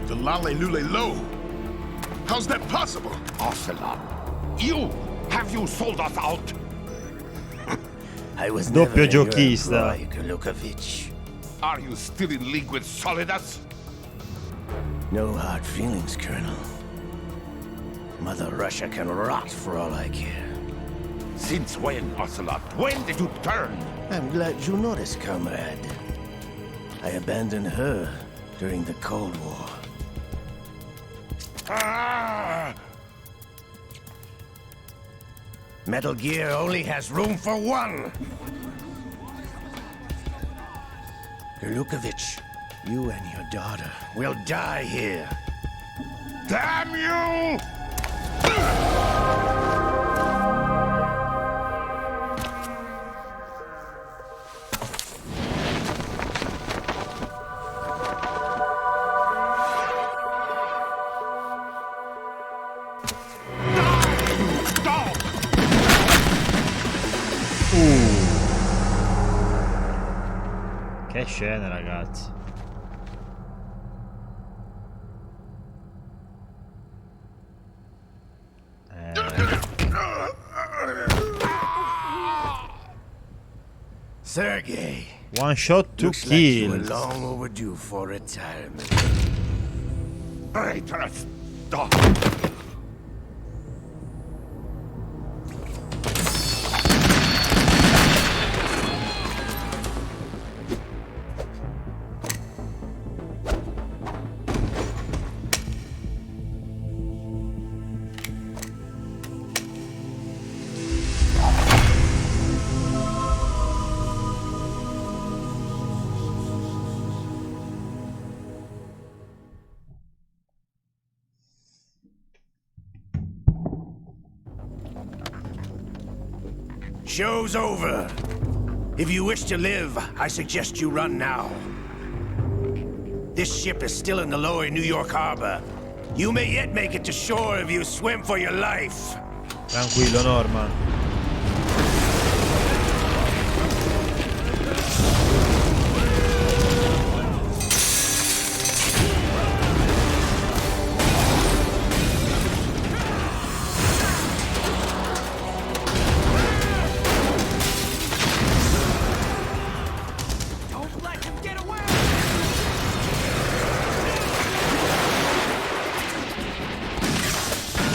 S8: The Lale Lule Lo. How's that possible?
S3: Ocelot, have you sold us out?
S7: I was
S1: Doppio
S7: never your
S1: giochista.
S7: employee, Lukovic.
S3: Are you still in league with Solidus?
S7: No hard feelings, Colonel. Mother Russia can rot for all I care.
S3: Since when, Ocelot? When did you turn?
S7: I'm glad you noticed, comrade. I abandoned her during the Cold War.
S3: Ah!
S7: Metal Gear only has room for one! Lukovic, you and your daughter will die here.
S3: Damn you!
S1: Che scena, ragazzi.
S7: Sergei.
S1: One shot, 2
S7: Looks like you were
S1: kills.
S7: long overdue for retirement.
S3: Traitorous dog!
S7: Show's over. If you wish to live, I suggest you run now. This ship is still in the lower New York harbor. You may yet make it to shore if you swim for your life.
S1: Tranquillo, Norman.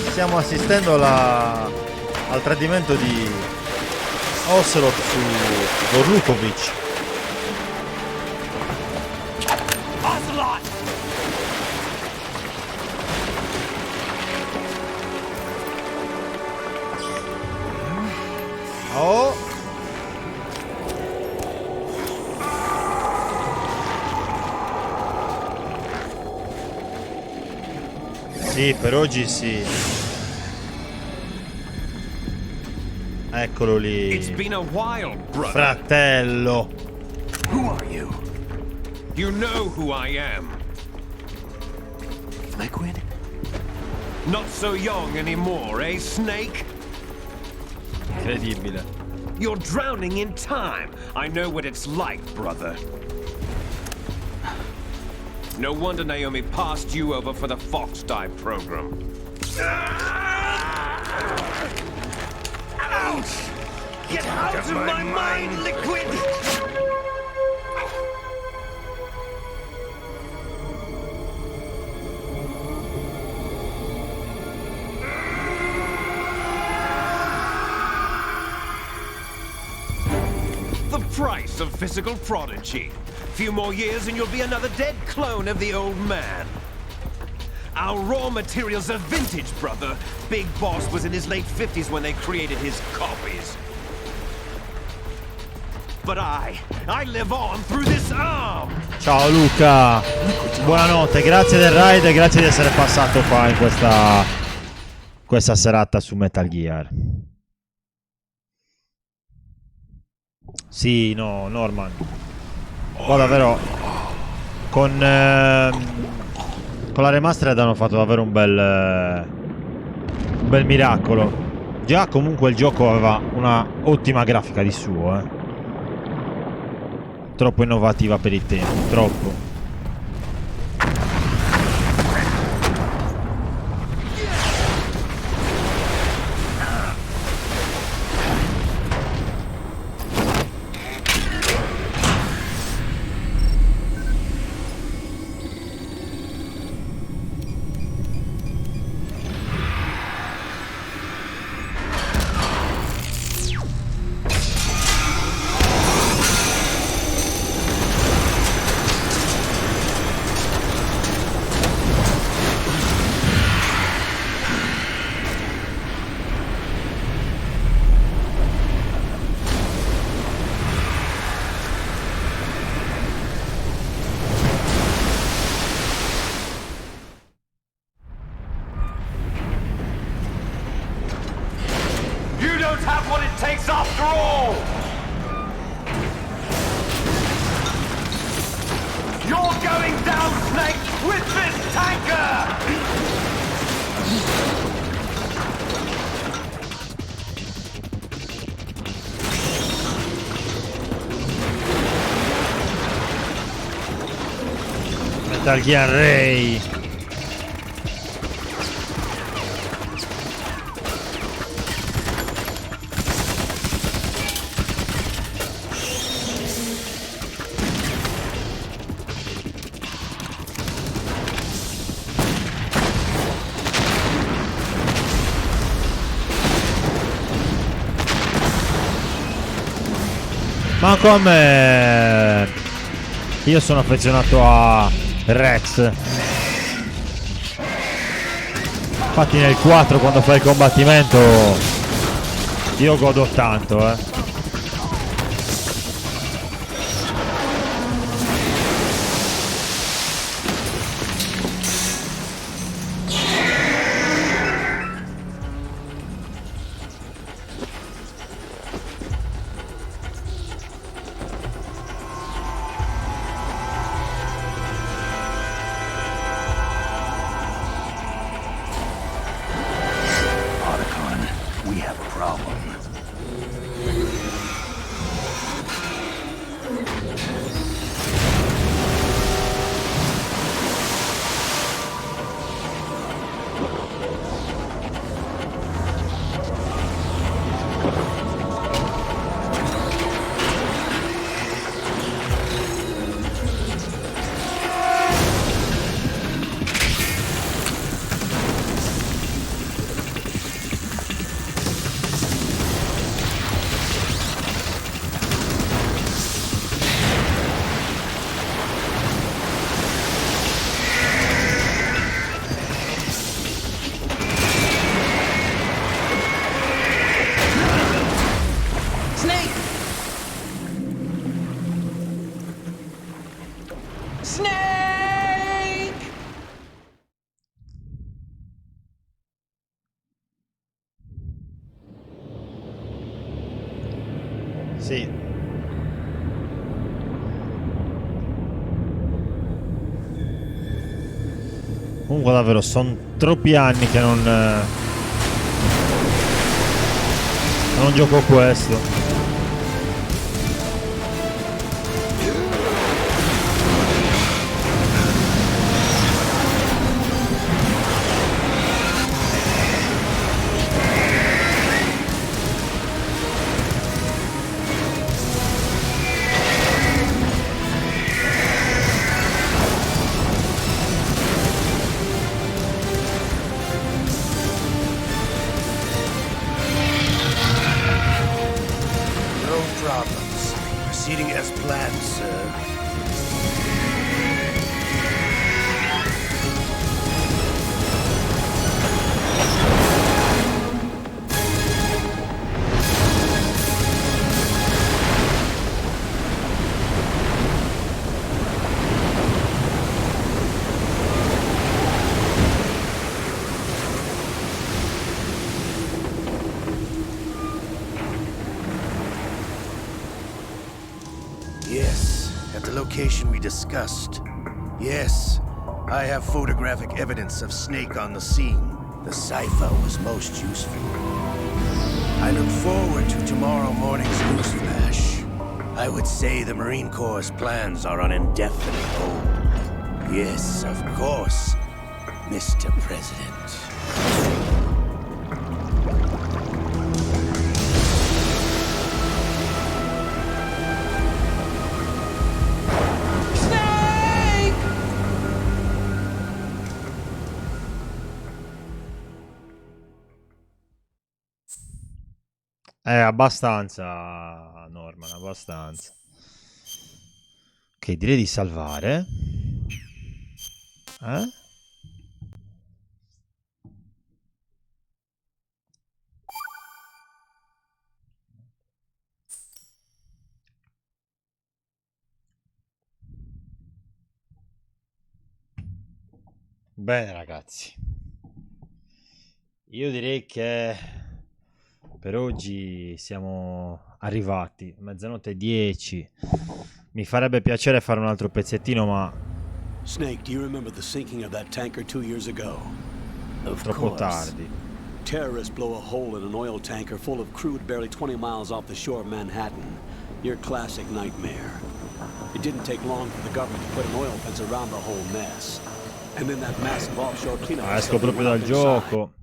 S1: Stiamo assistendo al tradimento di Ocelot su Gorlukovic.
S6: Ocelot!
S1: Oh! Sì, per oggi sì. Eccolo lì.
S6: It's been a while, brother.
S1: Fratello.
S11: Who are you?
S6: You know who I am.
S11: Liquid?
S6: Not so young anymore, eh, Snake?
S1: Incredibile.
S6: You're drowning in time. I know what it's like, brother. No wonder Naomi passed you over for the Fox Dive program. Ouch! Get out of my mind, Liquid! The price of physical prodigy. Few more years and you'll be another dead clone of the old man. Our raw materials are vintage, brother. Big Boss was in his late 50s when they created his copies. But I live on through this arm.
S1: Ciao Luca. Buonanotte, grazie del raid e grazie di essere passato qua in questa serata su Metal Gear. Sì, no, Norman. Qua davvero con la remastered hanno fatto davvero un bel miracolo. Già comunque il gioco aveva una ottima grafica di suo, troppo innovativa per i tempi, troppo. Metal Gear Ray. Ma come? Io sono affezionato a Rex. Infatti nel 4 quando fai il combattimento io godo tanto, Sì. Comunque davvero sono troppi anni che non gioco questo.
S7: We discussed. Yes, I have photographic evidence of Snake on the scene. The cipher was most useful. I look forward to tomorrow morning's news flash. I would say the Marine Corps' plans are on indefinite hold. Yes, of course, Mr. President.
S1: Abbastanza, Norman, abbastanza. Ok, direi di salvare. Bene, ragazzi. Io direi che per oggi siamo arrivati. Mezzanotte 10. Mi farebbe piacere fare un altro pezzettino, ma
S14: Snake, do you remember the sinking of that tanker 2 years ago? Of
S1: troppo
S14: course.
S1: tardi.
S14: Terrorists blow a hole in an oil tanker full of crude barely 20 miles off the shore of Manhattan. Your classic nightmare. It didn't take long for the government to put an oil fence around the whole mess. And then that massive offshore cleanup.
S1: Esco proprio dal gioco.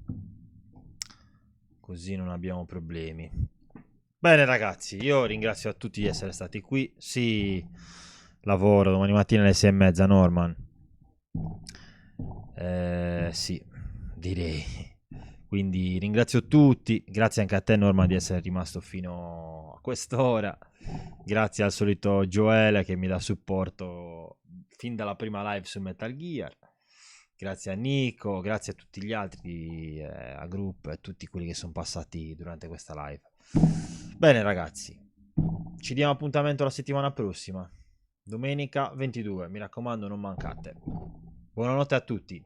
S1: Così non abbiamo problemi. Bene, ragazzi, io ringrazio a tutti di essere stati qui. Sì, lavoro domani mattina alle 6:30, Norman. Sì, direi. Quindi ringrazio tutti. Grazie anche a te, Norman, di essere rimasto fino a quest'ora. Grazie al solito Joele che mi dà supporto fin dalla prima live su Metal Gear. Grazie a Nico, grazie a tutti gli altri, a gruppo e a tutti quelli che sono passati durante questa live. Bene, ragazzi, ci diamo appuntamento la settimana prossima, domenica 22. Mi raccomando, non mancate. Buonanotte a tutti.